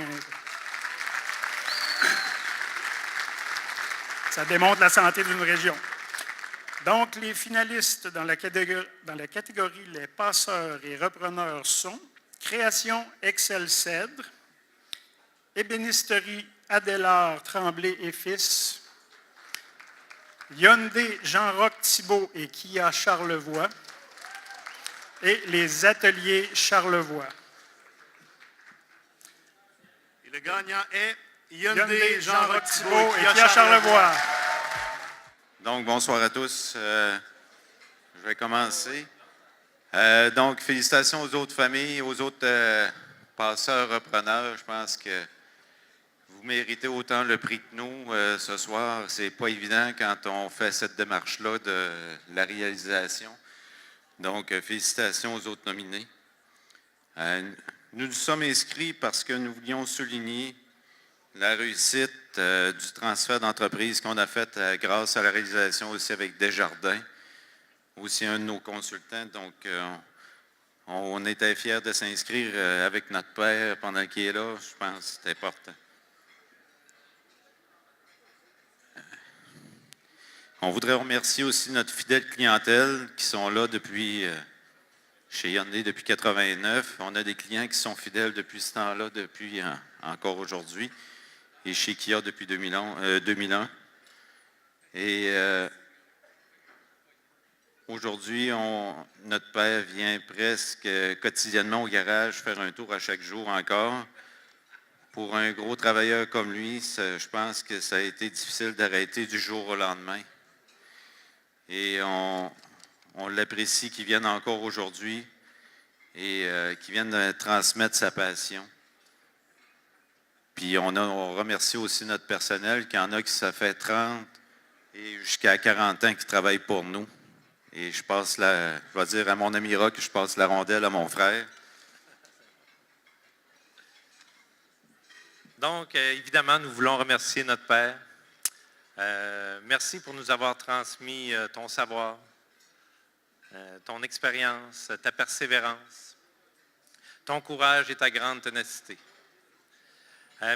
Ça démontre la santé d'une région. Donc, les finalistes dans la catégorie les passeurs et repreneurs sont Création Excel Cèdre, Ébénisterie Adélard Tremblay et Fils, Hyundai Jean-Roch Thibault et Kia Charlevoix et les Ateliers Charlevoix. Et le gagnant est Hyundai Jean-Roch Thibault et Kia Charlevoix. Donc, bonsoir à tous. Je vais commencer. Donc, félicitations aux autres familles, aux autres passeurs, repreneurs. Je pense que vous méritez autant le prix que nous ce soir. C'est pas évident quand on fait cette démarche-là de la réalisation. Donc, félicitations aux autres nominés. Nous nous sommes inscrits parce que nous voulions souligner la réussite du transfert d'entreprise qu'on a fait grâce à la réalisation aussi avec Desjardins, aussi un de nos consultants. Donc, on était fiers de s'inscrire avec notre père pendant qu'il est là. Je pense que c'est important. On voudrait remercier aussi notre fidèle clientèle qui sont là depuis, chez Hyundai depuis 89. On a des clients qui sont fidèles depuis ce temps-là, depuis encore aujourd'hui, et chez Kia depuis 2001. Et aujourd'hui, notre père vient presque quotidiennement au garage faire un tour à chaque jour encore. Pour un gros travailleur comme lui, je pense que ça a été difficile d'arrêter du jour au lendemain. Et on l'apprécie qu'il vienne encore aujourd'hui et qu'il vienne transmettre sa passion. Puis on remercie aussi notre personnel, qu'il y en a qui ça fait 30 et jusqu'à 40 ans qui travaillent pour nous. Et je vais dire à mon ami Rock que je passe la rondelle à mon frère. Donc, évidemment, nous voulons remercier notre Père. Merci pour nous avoir transmis ton savoir, ton expérience, ta persévérance, ton courage et ta grande ténacité.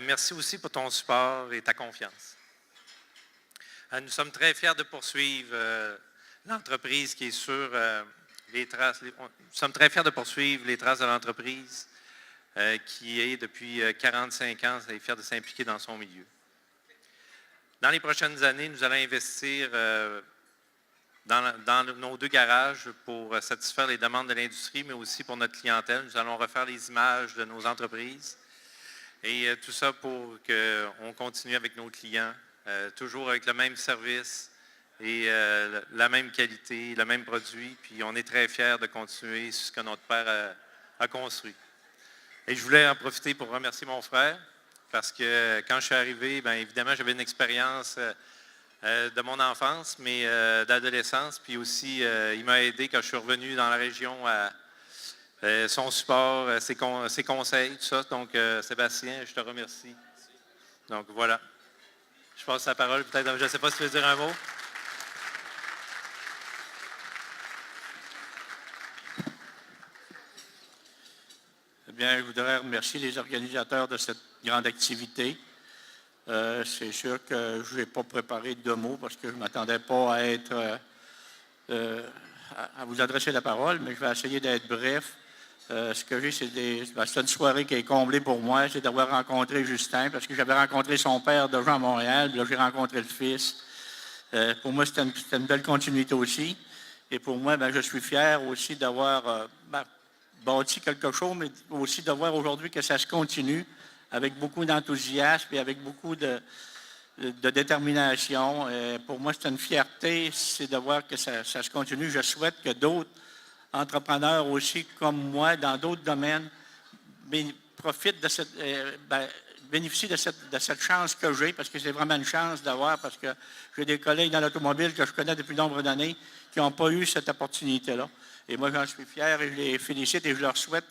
Merci aussi pour ton support et ta confiance. Nous sommes très fiers de poursuivre l'entreprise qui est sur les traces. Nous sommes très fiers de poursuivre les traces de l'entreprise qui est depuis 45 ans et fiers de s'impliquer dans son milieu. Dans les prochaines années, nous allons investir dans nos 2 garages pour satisfaire les demandes de l'industrie, mais aussi pour notre clientèle. Nous allons refaire les images de nos entreprises et tout ça pour qu'on continue avec nos clients, toujours avec le même service et la même qualité, le même produit. Puis on est très fiers de continuer ce que notre père a construit. Et je voulais en profiter pour remercier mon frère, parce que quand je suis arrivé, bien évidemment, j'avais une expérience de mon enfance, mais d'adolescence. Puis aussi, il m'a aidé quand je suis revenu dans la région à son support, ses conseils, tout ça. Donc, Sébastien, je te remercie. Donc, voilà. Je passe la parole, peut-être, je ne sais pas si tu veux dire un mot. Eh bien, je voudrais remercier les organisateurs de cette grande activité. C'est sûr que je n'ai pas préparé 2 mots parce que je ne m'attendais pas à vous adresser la parole, mais je vais essayer d'être bref. Ce que j'ai, c'est une soirée qui est comblée pour moi, c'est d'avoir rencontré Justin, parce que j'avais rencontré son père déjà à Montréal, puis là, j'ai rencontré le fils. Pour moi, c'était une belle continuité aussi. Et pour moi, je suis fier aussi d'avoir bâti quelque chose, mais aussi de voir aujourd'hui que ça se continue avec beaucoup d'enthousiasme et avec beaucoup de détermination. Pour moi, c'est une fierté, c'est de voir que ça se continue. Je souhaite que d'autres entrepreneurs aussi, comme moi, dans d'autres domaines, profitent de bénéficient de cette chance que j'ai, parce que c'est vraiment une chance d'avoir, parce que j'ai des collègues dans l'automobile que je connais depuis nombre d'années qui n'ont pas eu cette opportunité-là. Et moi, j'en suis fier et je les félicite et je leur souhaite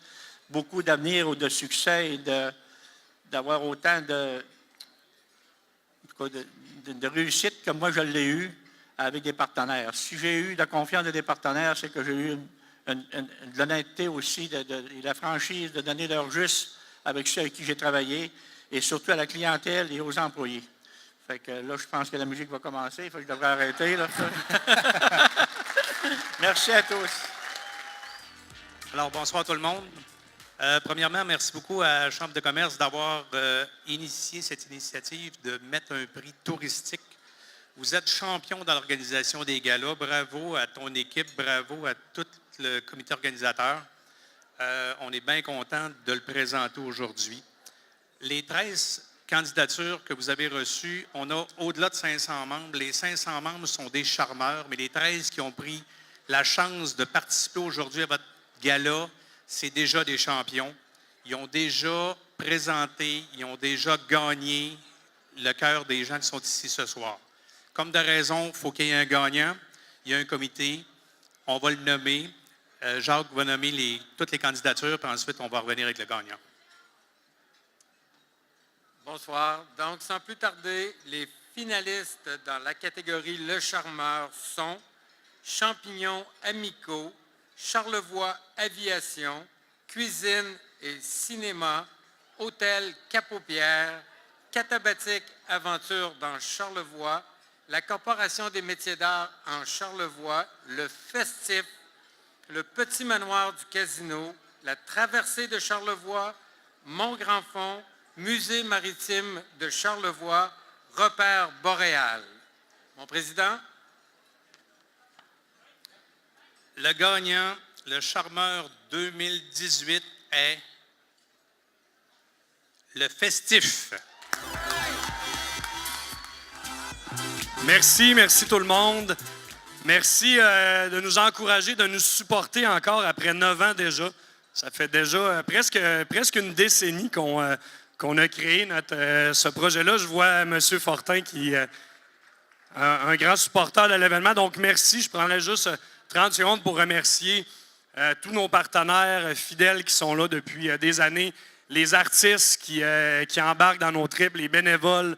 beaucoup d'avenir ou de succès et d'avoir autant de réussite que moi je l'ai eu avec des partenaires. Si j'ai eu la confiance de des partenaires, c'est que j'ai eu de l'honnêteté aussi et la franchise de donner leur juste avec ceux avec qui j'ai travaillé et surtout à la clientèle et aux employés. Fait que là, je pense que la musique va commencer. Il faut que je devrais arrêter. Là. Merci à tous. Alors, bonsoir tout le monde. Premièrement, merci beaucoup à la Chambre de commerce d'avoir initié cette initiative de mettre un prix touristique. Vous êtes champion dans l'organisation des galas. Bravo à ton équipe, bravo à tout le comité organisateur. On est bien content de le présenter aujourd'hui. Les 13 candidatures que vous avez reçues, on a au-delà de 500 membres. Les 500 membres sont des charmeurs, mais les 13 qui ont pris la chance de participer aujourd'hui à votre gala, c'est déjà des champions. Ils ont déjà présenté, ils ont déjà gagné le cœur des gens qui sont ici ce soir. Comme de raison, il faut qu'il y ait un gagnant. Il y a un comité. On va le nommer. Jacques va nommer toutes les candidatures, puis ensuite, on va revenir avec le gagnant. Bonsoir. Donc, sans plus tarder, les finalistes dans la catégorie Le Charmeur sont Champignons amicaux, Charlevoix Aviation, Cuisine et Cinéma, Hôtel Cap-aux-Pierres, Catabatic Aventure dans Charlevoix, la Corporation des métiers d'art en Charlevoix, le Festif, le Petit Manoir du Casino, la Traversée de Charlevoix, Mont-Grand-Fond, Musée maritime de Charlevoix, Repère boréal. Mon président. Le gagnant, le Charmeur 2018 est le Festif. Merci tout le monde. Merci de nous encourager, de nous supporter encore après 9 ans déjà. Ça fait déjà presque une décennie qu'on a créé ce projet-là. Je vois M. Fortin qui est un grand supporter de l'événement. Donc, merci. Je prendrai juste 30 secondes pour remercier tous nos partenaires fidèles qui sont là depuis des années, les artistes qui embarquent dans nos trips, les bénévoles,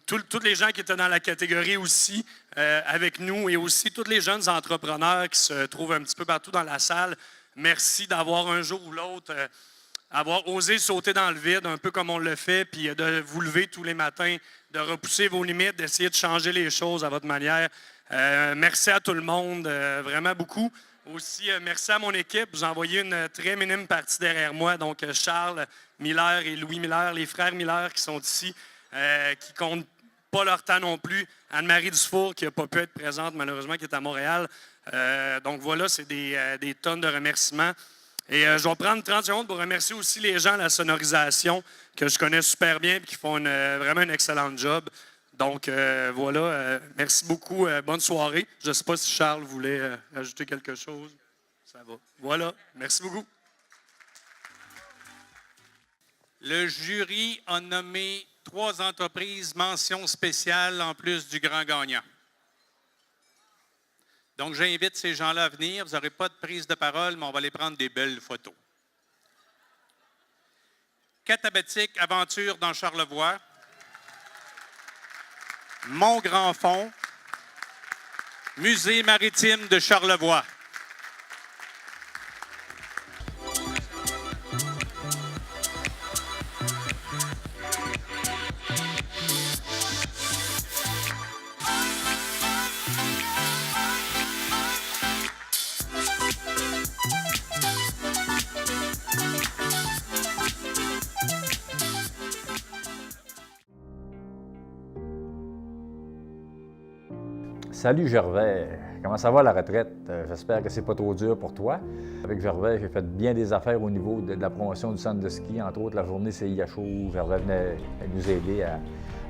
tous les gens qui étaient dans la catégorie aussi avec nous et aussi tous les jeunes entrepreneurs qui se trouvent un petit peu partout dans la salle. Merci d'avoir un jour ou l'autre avoir osé sauter dans le vide, un peu comme on le fait, puis de vous lever tous les matins, de repousser vos limites, d'essayer de changer les choses à votre manière. Merci à tout le monde, vraiment beaucoup. Aussi, merci à mon équipe. Vous envoyez une très minime partie derrière moi. Donc, Charles Miller et Louis Miller, les frères Miller qui sont ici, qui ne comptent pas leur temps non plus. Anne-Marie Dufour, qui n'a pas pu être présente, malheureusement, qui est à Montréal. Donc, voilà, c'est des tonnes de remerciements. Et je vais prendre 30 secondes pour remercier aussi les gens à la sonorisation, que je connais super bien et qui font vraiment un excellent job. Donc, voilà, merci beaucoup. Bonne soirée. Je ne sais pas si Charles voulait ajouter quelque chose. Ça va. Voilà, merci beaucoup. Le jury a nommé 3 entreprises mention spéciale en plus du grand gagnant. Donc, j'invite ces gens-là à venir. Vous n'aurez pas de prise de parole, mais on va aller prendre des belles photos. Catabatic Aventure dans Charlevoix. Mont-Grand-Fond, Musée maritime de Charlevoix. Salut Gervais, comment ça va la retraite? J'espère que c'est pas trop dur pour toi. Avec Gervais, j'ai fait bien des affaires au niveau de la promotion du centre de ski, entre autres la journée CIHO où Gervais venait nous aider à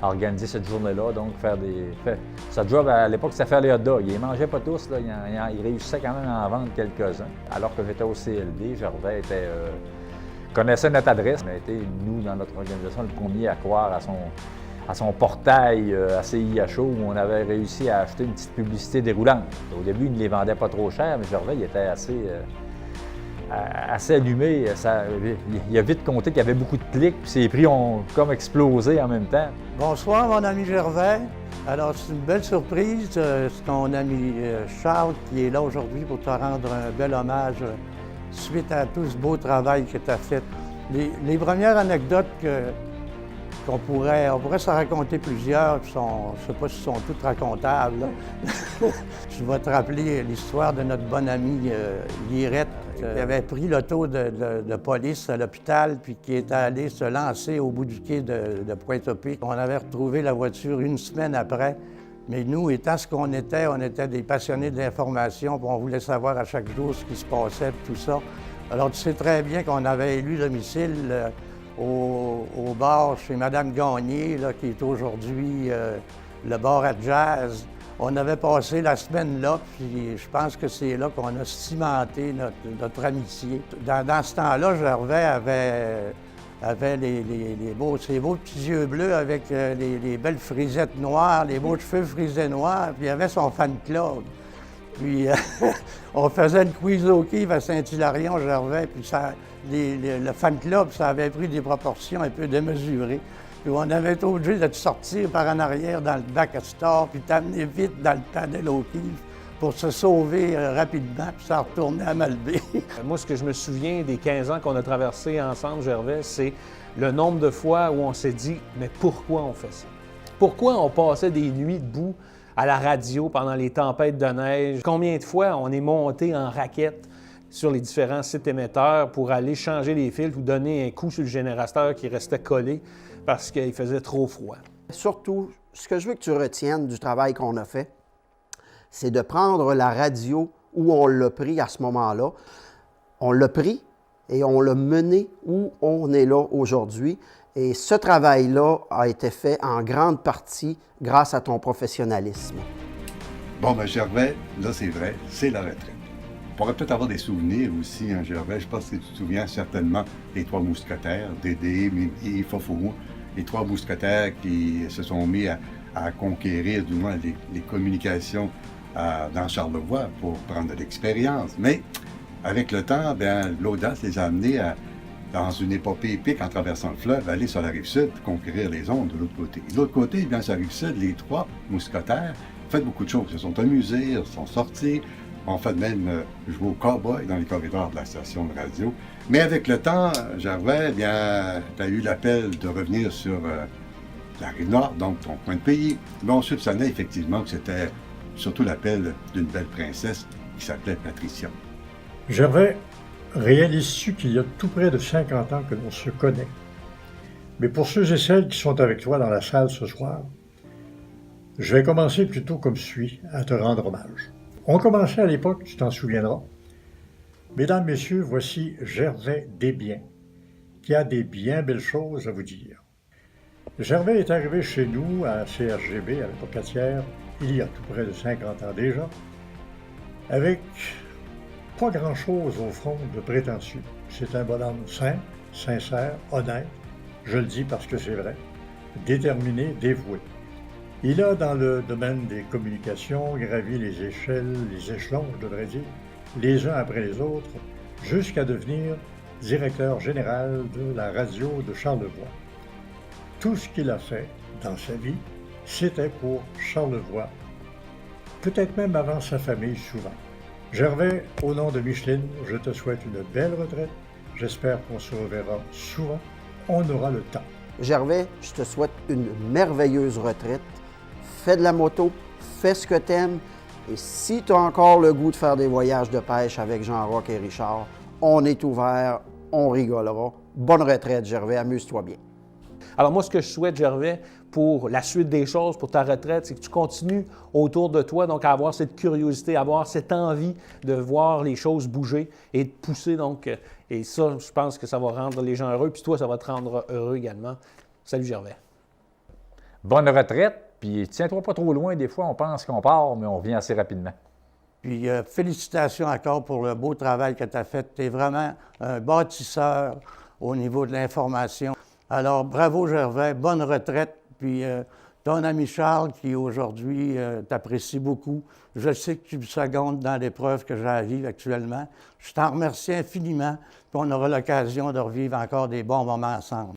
organiser cette journée-là, donc sa job à l'époque c'était faire les hot dogs. Il les mangeait pas tous, là. Il réussissait quand même à en vendre quelques-uns. Alors que j'étais au CLD, Gervais connaissait notre adresse, mais était, nous, dans notre organisation, le premier à croire à son portail à CIHO où on avait réussi à acheter une petite publicité déroulante. Au début, il ne les vendait pas trop cher, mais Gervais, il était assez allumé. Il a vite compté qu'il y avait beaucoup de clics, puis ses prix ont comme explosé en même temps. Bonsoir, mon ami Gervais. Alors, c'est une belle surprise. C'est ton ami Charles qui est là aujourd'hui pour te rendre un bel hommage suite à tout ce beau travail que tu as fait. Les premières anecdotes on pourrait s'en raconter plusieurs, je ne sais pas si sont toutes racontables. Je vais te rappeler l'histoire de notre bonne amie Lirette, qui avait pris l'auto de police à l'hôpital, puis qui était allée se lancer au bout du quai de Pointe-au-Pic. On avait retrouvé la voiture une semaine après, mais nous, étant ce qu'on était, on était des passionnés d'information, puis on voulait savoir à chaque jour ce qui se passait, tout ça. Alors, tu sais très bien qu'on avait élu domicile au bar chez Mme Gagné, là, qui est aujourd'hui le bar à jazz. On avait passé la semaine là, puis je pense que c'est là qu'on a cimenté notre amitié. Dans ce temps-là, Gervais avait ses beaux petits yeux bleus avec les belles frisettes noires, les beaux cheveux frisés noirs, puis il avait son fan club. Puis on faisait une quiz hockey à Saint-Hilarion, Gervais, puis ça, le fan club, ça avait pris des proportions un peu démesurées. Puis on avait été obligé de te sortir par en arrière dans le bac à store, puis t'amener vite dans le panel hockey pour se sauver rapidement, puis ça retournait à Malbaie. Moi, ce que je me souviens des 15 ans qu'on a traversés ensemble, Gervais, c'est le nombre de fois où on s'est dit « Mais pourquoi on fait ça? Pourquoi on passait des nuits debout à la radio pendant les tempêtes de neige? Combien de fois on est monté en raquette sur les différents sites émetteurs pour aller changer les fils ou donner un coup sur le générateur qui restait collé parce qu'il faisait trop froid? Surtout, ce que je veux que tu retiennes du travail qu'on a fait, c'est de prendre la radio où on l'a pris à ce moment-là. On l'a pris et on l'a mené où on est là aujourd'hui. Et ce travail-là a été fait en grande partie grâce à ton professionnalisme. Bon, bien, Gervais, là, c'est vrai, c'est la retraite. On pourrait peut-être avoir des souvenirs aussi, hein, Gervais. Je pense que tu te souviens certainement des trois mousquetaires, Dédé, Mimi, Fofou, les trois mousquetaires qui se sont mis à conquérir, du moins, les communications dans Charlevoix pour prendre de l'expérience. Mais avec le temps, bien, l'audace les a amenés dans une épopée épique en traversant le fleuve, aller sur la rive sud pour conquérir les ondes de l'autre côté. De l'autre côté, bien, sur la rive sud, les trois mousquetaires ont fait beaucoup de choses. Ils se sont amusés, ils sont sortis, ont fait même jouer au cow-boy dans les corridors de la station de radio. Mais avec le temps, Gervais, bien, tu as eu l'appel de revenir sur la rive nord, donc ton coin de pays. Mais on soupçonnait effectivement que c'était surtout l'appel d'une belle princesse qui s'appelait Patricia. Gervais, réalise-tu qu'il y a tout près de 50 ans que l'on se connaît? Mais pour ceux et celles qui sont avec toi dans la salle ce soir, je vais commencer plutôt comme suit à te rendre hommage. On commençait à l'époque, tu t'en souviendras. Mesdames, Messieurs, voici Gervais Desbiens, qui a des bien belles choses à vous dire. Gervais est arrivé chez nous à CRGB, à la Pocatière, il y a tout près de 50 ans déjà, avec pas grand-chose au front de prétentieux. C'est un bonhomme simple, sincère, honnête, je le dis parce que c'est vrai, déterminé, dévoué. Il a, dans le domaine des communications, gravi les échelons, je devrais dire, les uns après les autres, jusqu'à devenir directeur général de la radio de Charlevoix. Tout ce qu'il a fait dans sa vie, c'était pour Charlevoix, peut-être même avant sa famille souvent. Gervais, au nom de Micheline, je te souhaite une belle retraite. J'espère qu'on se reverra souvent. On aura le temps. Gervais, je te souhaite une merveilleuse retraite. Fais de la moto, fais ce que t'aimes. Et si tu as encore le goût de faire des voyages de pêche avec Jean-Roch et Richard, on est ouvert, on rigolera. Bonne retraite, Gervais, amuse-toi bien. Alors moi, ce que je souhaite, Gervais, pour la suite des choses, pour ta retraite, c'est que tu continues autour de toi, donc à avoir cette curiosité, à avoir cette envie de voir les choses bouger et de pousser. Donc, et ça, je pense que ça va rendre les gens heureux, puis toi, ça va te rendre heureux également. Salut, Gervais. Bonne retraite, puis tiens-toi pas trop loin. Des fois, on pense qu'on part, mais on revient assez rapidement. Puis félicitations encore pour le beau travail que tu as fait. Tu es vraiment un bâtisseur au niveau de l'information. Alors, bravo Gervais, bonne retraite. Puis ton ami Charles, qui aujourd'hui t'apprécie beaucoup, je sais que tu me secondes dans l'épreuve que j'ai à vivre actuellement. Je t'en remercie infiniment, puis on aura l'occasion de revivre encore des bons moments ensemble.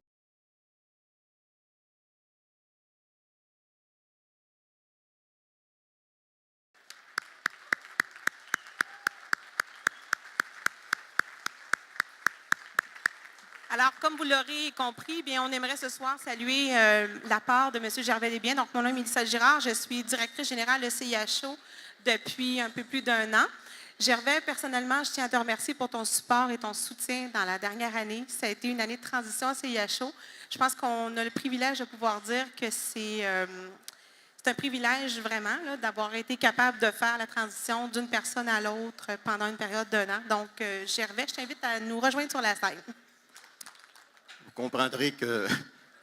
Alors, comme vous l'aurez compris, bien, on aimerait ce soir saluer la part de M. Gervais Desbiens. Donc, mon nom est Mélissa Girard, je suis directrice générale de CIHO depuis un peu plus d'1 an. Gervais, personnellement, je tiens à te remercier pour ton support et ton soutien dans la dernière année. Ça a été une année de transition à CIHO. Je pense qu'on a le privilège de pouvoir dire que c'est un privilège vraiment d'avoir été capable de faire la transition d'une personne à l'autre pendant une période d'1 an. Donc, Gervais, je t'invite à nous rejoindre sur la scène. Vous comprendrez que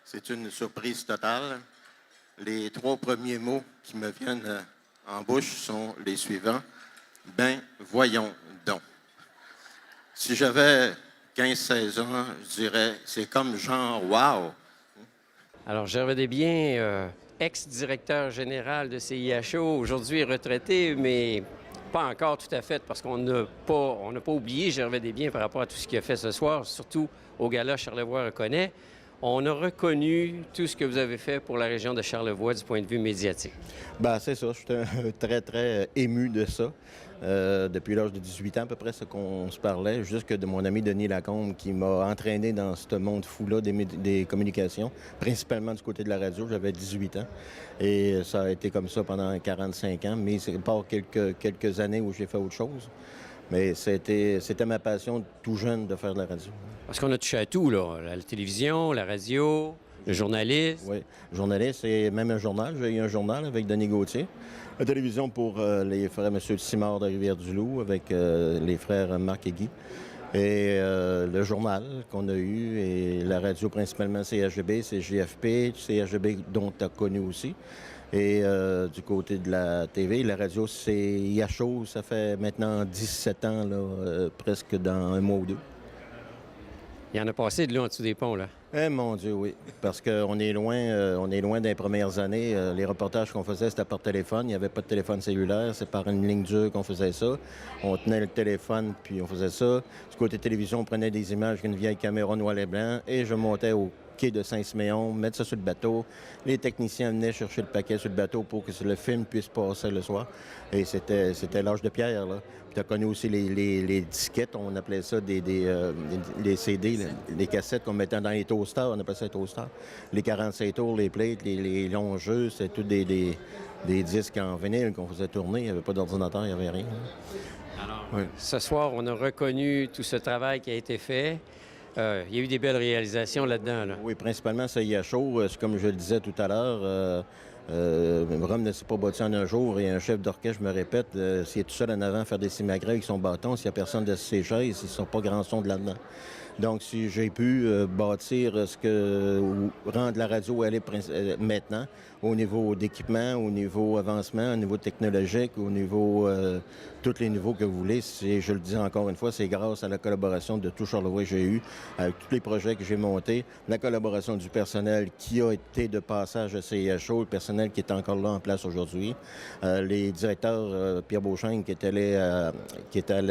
c'est une surprise totale. Les 3 premiers mots qui me viennent en bouche sont les suivants. Ben, voyons donc. Si j'avais 15-16 ans, je dirais, c'est comme genre, wow! Alors, Gervais Desbiens, ex-directeur général de CIHO, aujourd'hui retraité, mais Pas encore tout à fait, parce qu'on n'a pas oublié Gervais Desbiens par rapport à tout ce qu'il a fait ce soir, surtout au gala Charlevoix reconnaît. On a reconnu tout ce que vous avez fait pour la région de Charlevoix du point de vue médiatique. Bien, c'est ça. Je suis très, très ému de ça. Depuis l'âge de 18 ans, à peu près, ce qu'on se parlait, jusque de mon ami Denis Lacombe, qui m'a entraîné dans ce monde fou-là des communications, principalement du côté de la radio. J'avais 18 ans. Et ça a été comme ça pendant 45 ans, mais c'est pas quelques années où j'ai fait autre chose. Mais c'était ma passion tout jeune de faire de la radio. Parce qu'on a touché à tout, là. La télévision, la radio, le journaliste. Oui, journaliste et même un journal. J'ai eu un journal avec Denis Gauthier. La télévision pour les frères M. Simard de Rivière-du-Loup avec les frères Marc et Guy. Et le journal qu'on a eu et la radio principalement CHGB, CJFP, CHGB dont tu as connu aussi. Et du côté de la TV, la radio, c'est IHO, ça fait maintenant 17 ans, là, presque dans un mois ou deux. Il y en a passé de là en dessous des ponts, là. Eh mon Dieu, oui. Parce qu'on est loin des premières années. Les reportages qu'on faisait, c'était par téléphone. Il n'y avait pas de téléphone cellulaire. C'est par une ligne dure qu'on faisait ça. On tenait le téléphone, puis on faisait ça. Du côté télévision, on prenait des images avec une vieille caméra noir et blanc et je montais au quai de Saint-Siméon, mettre ça sur le bateau. Les techniciens venaient chercher le paquet sur le bateau pour que le film puisse passer le soir. Et c'était l'âge de pierre, là. Puis tu as connu aussi les disquettes, on appelait ça les CD, les cassettes qu'on mettait dans les toasters, on appelait ça les toasters. Les 45 tours, les plates, les longs jeux, c'était tous des disques en vinyle qu'on faisait tourner. Il n'y avait pas d'ordinateur, il n'y avait rien. Alors, oui. Ce soir, on a reconnu tout ce travail qui a été fait. Il y a eu des belles réalisations là-dedans. Là. Oui, principalement c'est IHO. Comme je le disais tout à l'heure, Rome ne s'est pas bâti en un jour et un chef d'orchestre, je me répète, s'il est tout seul en avant à faire des simagrées avec son bâton, s'il n'y a personne de ses chaises, ils ne sont pas grand son de là-dedans. Donc, si j'ai pu bâtir ou rendre la radio où elle est maintenant, au niveau d'équipement, au niveau avancement, au niveau technologique, au niveau tous les niveaux que vous voulez, je le dis encore une fois, c'est grâce à la collaboration de tout Charlevoix que j'ai eu, avec tous les projets que j'ai montés, la collaboration du personnel qui a été de passage à CIHO, le personnel qui est encore là en place aujourd'hui, les directeurs Pierre Beauchesne qui était à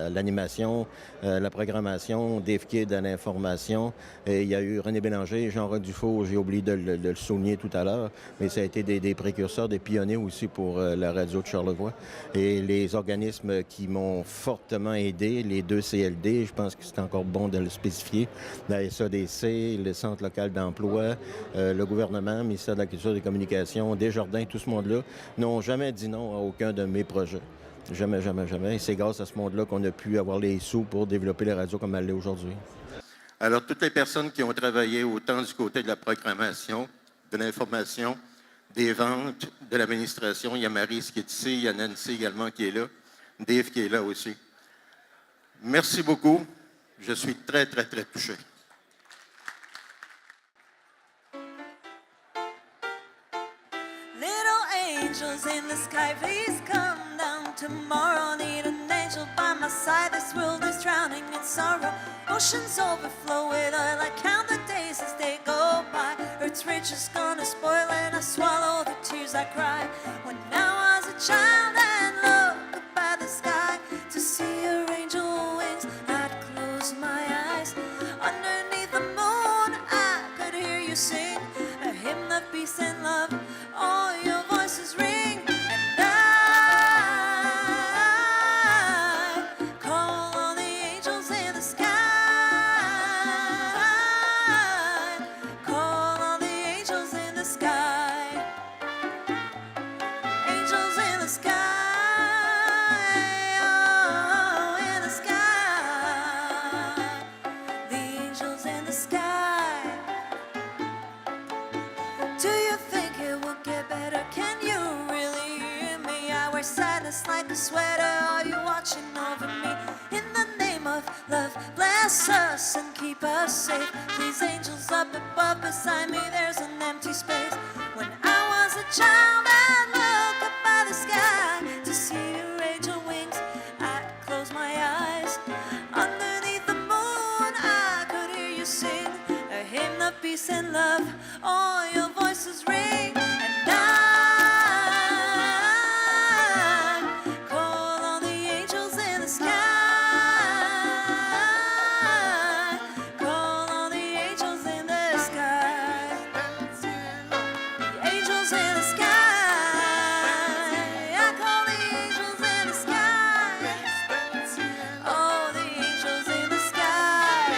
l'animation, la programmation, Dave Kidd à l'information, et il y a eu René Bélanger, Jean-Roch Dufault, j'ai oublié de le souligner tout à l'heure, mais ça a été des précurseurs, des pionniers aussi pour la radio de Charlevoix. Et les organismes qui m'ont fortement aidé, les 2 CLD, je pense que c'est encore bon de le spécifier, la SADC, le Centre local d'emploi, le gouvernement, le ministère de la Culture et des Communications, Desjardins, tout ce monde-là, n'ont jamais dit non à aucun de mes projets. Jamais, jamais, jamais. Et c'est grâce à ce monde-là qu'on a pu avoir les sous pour développer la radio comme elle l'est aujourd'hui. Alors, toutes les personnes qui ont travaillé autant du côté de la programmation, de l'information, des ventes, de l'administration, il y a Marie qui est ici, il y a Nancy également qui est là, Dave qui est là aussi. Merci beaucoup. Je suis très, très, très touché. Little angels in the sky, please come down tomorrow. Need an angel by my side. This world is drowning in sorrow. Oceans overflow with oil. I count the days as they go by. Earth's riches gonna spoil, and I swallow the tears I cry. When I was a child and looked up at the sky to see your angel wings, I'd close my eyes. Underneath the moon, I could hear you sing a hymn of peace and love. All your voices ring, and I call on the angels in the sky. Call on the angels in the sky. Angels in the sky. Oh, in the sky. The angels in the sky. Do you think it would get better? Can you really hear me? I wear sadness like a sweater. Are you watching over me? In the name of love, bless us and keep us safe. These angels up above beside me, there's an empty space. When I was a child, I'd look up at the sky to see your angel wings. I'd close my eyes. Underneath the moon, I could hear you sing a hymn of peace and love. All your voices ring, and I call on angels in the sky. I call the angels in the sky. Oh, the angels in the sky.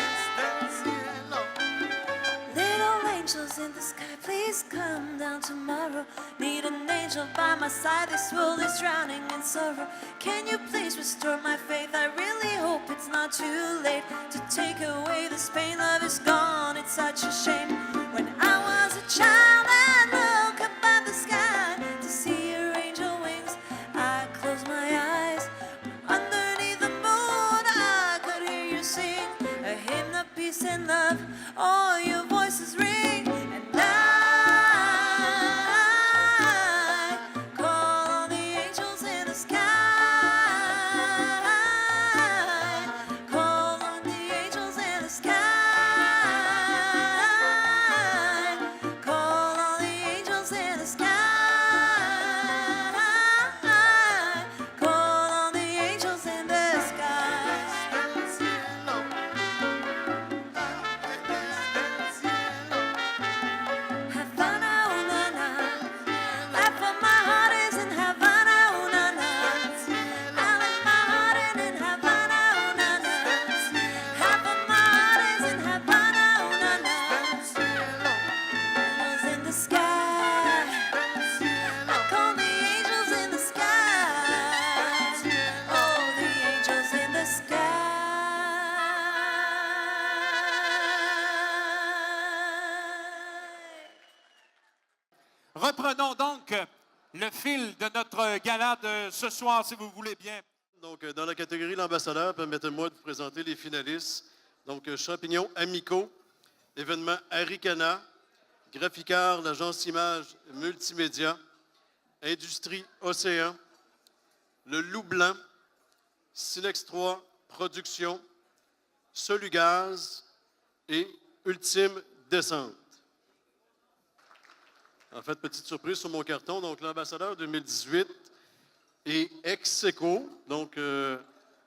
Little angels in the sky, please come down tomorrow. Need an angel by my side. This world is drowning in sorrow. Can you please restore my faith? I really hope it's not too late to take away this pain. Love is gone, it's such a shame. When I was a child and look up at the sky to see your angel wings, I close my eyes. Underneath the moon I could hear you sing a hymn of peace and love. All your voices ring, and I call on the angels in the sky. Call on the angels in the sky. Call on the angels in the sky. Call on the angels in the sky. Havana, oh na na. Half of my heart is in Havana, oh na na. I let my heart in Havana, oh na na. Half of my heart is in Havana, oh na na. Angels in the sky. I call the angels in the sky. Oh, the angels in the Reprenons donc le fil de notre gala de ce soir, si vous voulez bien. Donc, dans la catégorie l'ambassadeur, permettez-moi de vous présenter les finalistes. Donc, champignons amicaux, événement Aricana, Graphicar, l'agence image multimédia, Industrie Océan, le Loup Blanc, Silex 3 Productions, Solugaz et Ultime Descente. En fait, petite surprise sur mon carton. Donc, l'ambassadeur 2018 et ex-Eco, donc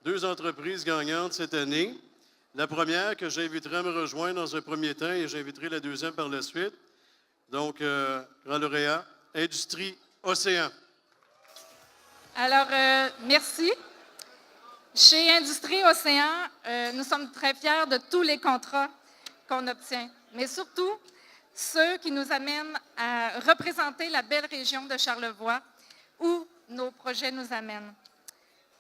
deux entreprises gagnantes cette année. La première que j'inviterai à me rejoindre dans un premier temps et j'inviterai la deuxième par la suite. Donc, grand lauréat, Industrie Océan. Alors, merci. Chez Industrie Océan, nous sommes très fiers de tous les contrats qu'on obtient, mais surtout ceux qui nous amènent à représenter la belle région de Charlevoix où nos projets nous amènent.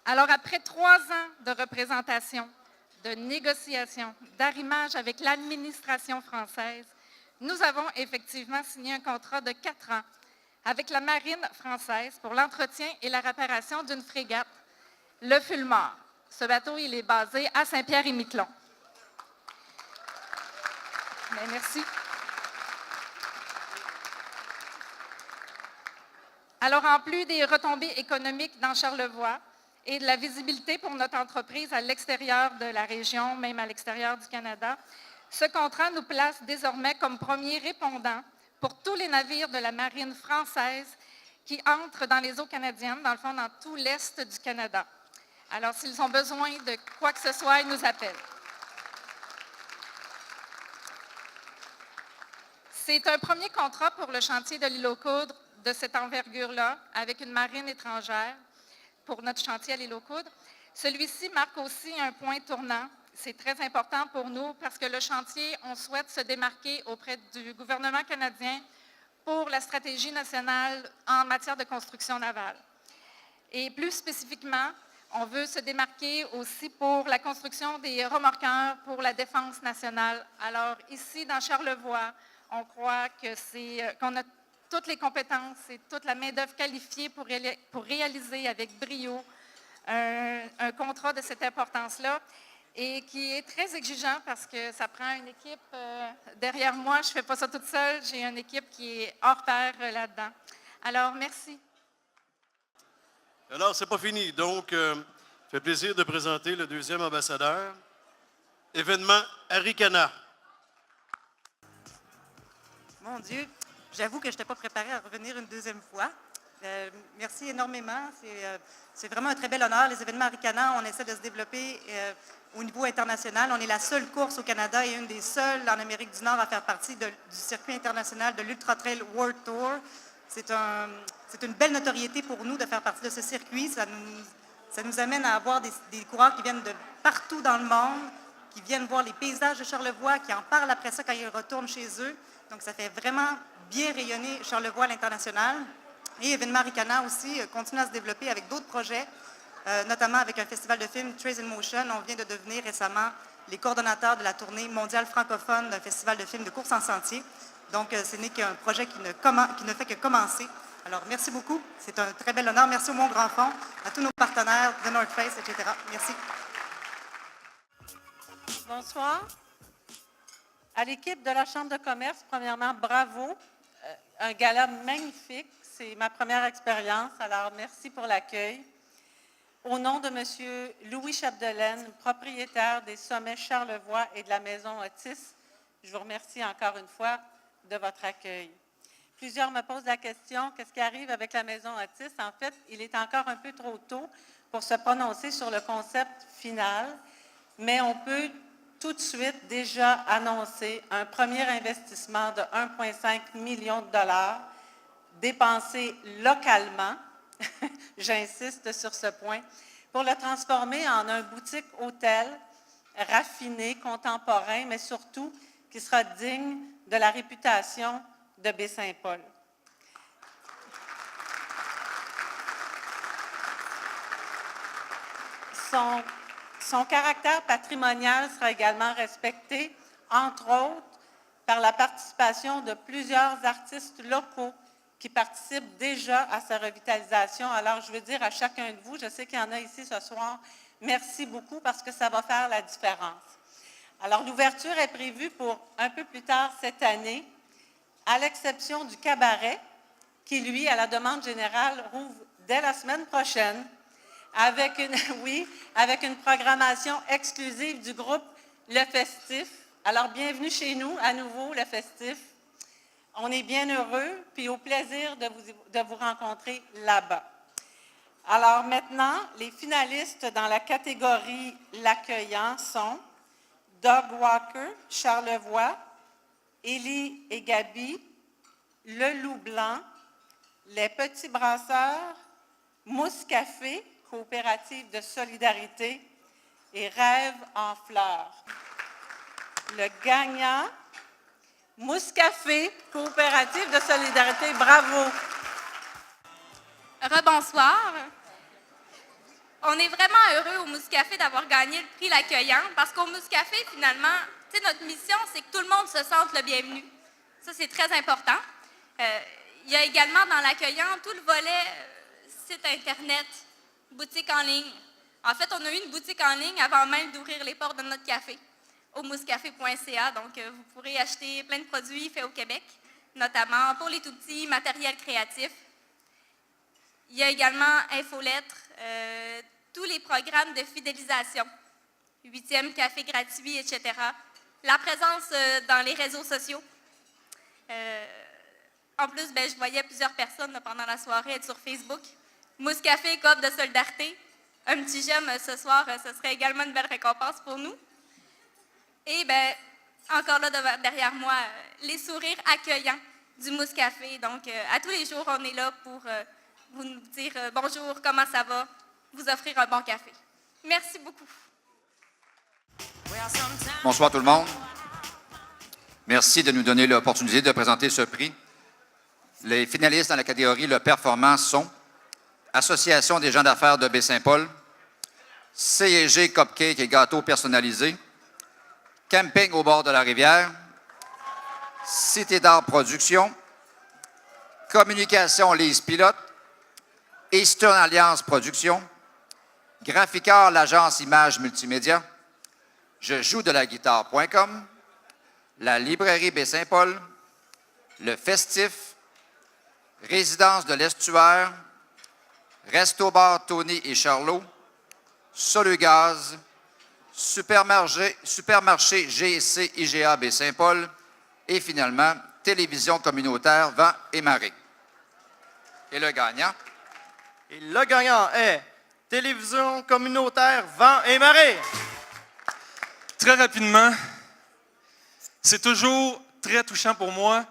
Alors, après 3 ans de représentation, de négociation, d'arrimage avec l'administration française, nous avons effectivement signé un contrat de 4 ans avec la Marine française pour l'entretien et la réparation d'une frégate, le Fulmar. Ce bateau, il est basé à Saint-Pierre-et-Miquelon. Bien, merci. Alors, en plus des retombées économiques dans Charlevoix et de la visibilité pour notre entreprise à l'extérieur de la région, même à l'extérieur du Canada, ce contrat nous place désormais comme premier répondant pour tous les navires de la marine française qui entrent dans les eaux canadiennes, dans le fond, dans tout l'est du Canada. Alors, s'ils ont besoin de quoi que ce soit, ils nous appellent. C'est un premier contrat pour le chantier de l'île aux Coudres de cette envergure-là, avec une marine étrangère pour notre chantier à l'île aux Coudres. Celui-ci marque aussi un point tournant. C'est très important pour nous parce que le chantier, on souhaite se démarquer auprès du gouvernement canadien pour la stratégie nationale en matière de construction navale. Et plus spécifiquement, on veut se démarquer aussi pour la construction des remorqueurs pour la défense nationale. Alors ici, dans Charlevoix, on croit qu'on a toutes les compétences et toute la main-d'œuvre qualifiée pour réaliser avec brio un contrat de cette importance-là et qui est très exigeant parce que ça prend une équipe derrière moi. Je ne fais pas ça toute seule. J'ai une équipe qui est hors pair là-dedans. Alors, merci. Alors, c'est pas fini. Donc, ça fait plaisir de présenter le deuxième ambassadeur. Événement Aricana. Mon Dieu, j'avoue que je n'étais pas préparée à revenir une deuxième fois. Merci énormément. C'est vraiment un très bel honneur. Les événements Aricana, on essaie de se développer au niveau international. On est la seule course au Canada et une des seules en Amérique du Nord à faire partie du circuit international de l'Ultra Trail World Tour. C'est une belle notoriété pour nous de faire partie de ce circuit. Ça nous amène à avoir des coureurs qui viennent de partout dans le monde, qui viennent voir les paysages de Charlevoix, qui en parlent après ça quand ils retournent chez eux. Donc, ça fait vraiment bien rayonner Charlevoix à l'international. Et Événement Ricana aussi continue à se développer avec d'autres projets, notamment avec un festival de films, Trails in Motion. On vient de devenir récemment les coordonnateurs de la tournée mondiale francophone d'un festival de films de course en sentier. Donc, ce n'est qu'un projet qui ne fait que commencer. Alors, merci beaucoup. C'est un très bel honneur. Merci au Mont Grand Fond, à tous nos partenaires, de North Face, etc. Merci. Bonsoir. À l'équipe de la Chambre de commerce, premièrement, bravo. Un gala magnifique. C'est ma première expérience, alors merci pour l'accueil. Au nom de M. Louis Chapdelaine, propriétaire des Sommets Charlevoix et de la Maison Otis, je vous remercie encore une fois de votre accueil. Plusieurs me posent la question, qu'est-ce qui arrive avec la Maison Otis? En fait, il est encore un peu trop tôt pour se prononcer sur le concept final, mais on peut tout de suite déjà annoncer un premier investissement de 1,5 million de dollars dépensé localement, j'insiste sur ce point, pour le transformer en un boutique-hôtel raffiné, contemporain, mais surtout qui sera digne de la réputation de Baie-Saint-Paul. Son caractère patrimonial sera également respecté, entre autres, par la participation de plusieurs artistes locaux qui participent déjà à sa revitalisation. Alors, je veux dire à chacun de vous, je sais qu'il y en a ici ce soir, merci beaucoup parce que ça va faire la différence. Alors, l'ouverture est prévue pour un peu plus tard cette année, à l'exception du cabaret, qui, lui, à la demande générale, rouvre dès la semaine prochaine, avec une programmation exclusive du groupe Le Festif. Alors, bienvenue chez nous, à nouveau, Le Festif. On est bien heureux, puis au plaisir de vous rencontrer là-bas. Alors maintenant, les finalistes dans la catégorie l'accueillant sont Doug Walker, Charlevoix, Élie et Gabi, Le Loup Blanc, Les Petits Brasseurs, Mousse Café, coopérative de solidarité, et Rêve en fleurs. Le gagnant, Mousse Café, coopérative de solidarité. Bravo! Rebonsoir. On est vraiment heureux au Mousse Café d'avoir gagné le prix l'accueillant parce qu'au Mousse Café, finalement, notre mission, c'est que tout le monde se sente le bienvenu. Ça, c'est très important. Il y a également dans l'accueillant tout le volet site Internet, boutique en ligne. En fait, on a eu une boutique en ligne avant même d'ouvrir les portes de notre café, au moussecafé.ca. Donc, vous pourrez acheter plein de produits faits au Québec, notamment pour les tout-petits, matériel créatif. Il y a également Infolettre, tous les programmes de fidélisation, 8e café gratuit, etc. La présence dans les réseaux sociaux. En plus, je voyais plusieurs personnes pendant la soirée être sur Facebook. Mousse Café, coop de solidarité. Un petit j'aime ce soir, ce serait également une belle récompense pour nous. Et encore là derrière moi, les sourires accueillants du Mousse Café. Donc, à tous les jours, on est là pour vous dire bonjour, comment ça va, vous offrir un bon café. Merci beaucoup. Bonsoir tout le monde. Merci de nous donner l'opportunité de présenter ce prix. Les finalistes dans la catégorie Le Performance sont Association des gens d'affaires de Baie-Saint-Paul, CEG Cupcake et gâteaux personnalisés, Camping au bord de la rivière, Cité d'art production, Communication Lise Pilote, Eastern Alliance Production, Graphicar l'agence Images Multimédia, Je joue de la guitare.com, la librairie Baie-Saint-Paul, le Festif, Résidence de l'Estuaire, Resto-bar Tony et Charlot, Solugaz, Supermarché GC IGA Baie-Saint-Paul et finalement Télévision communautaire Vent et Marée. Et le gagnant? Et le gagnant est Télévision communautaire Vent et Marée. Très rapidement, c'est toujours très touchant pour moi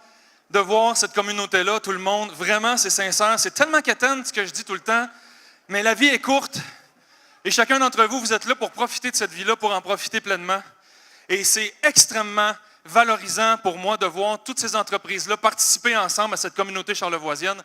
de voir cette communauté-là, tout le monde. Vraiment, c'est sincère. C'est tellement quétaine ce que je dis tout le temps. Mais la vie est courte. Et chacun d'entre vous, vous êtes là pour profiter de cette vie-là, pour en profiter pleinement. Et c'est extrêmement valorisant pour moi de voir toutes ces entreprises-là participer ensemble à cette communauté charlevoisienne.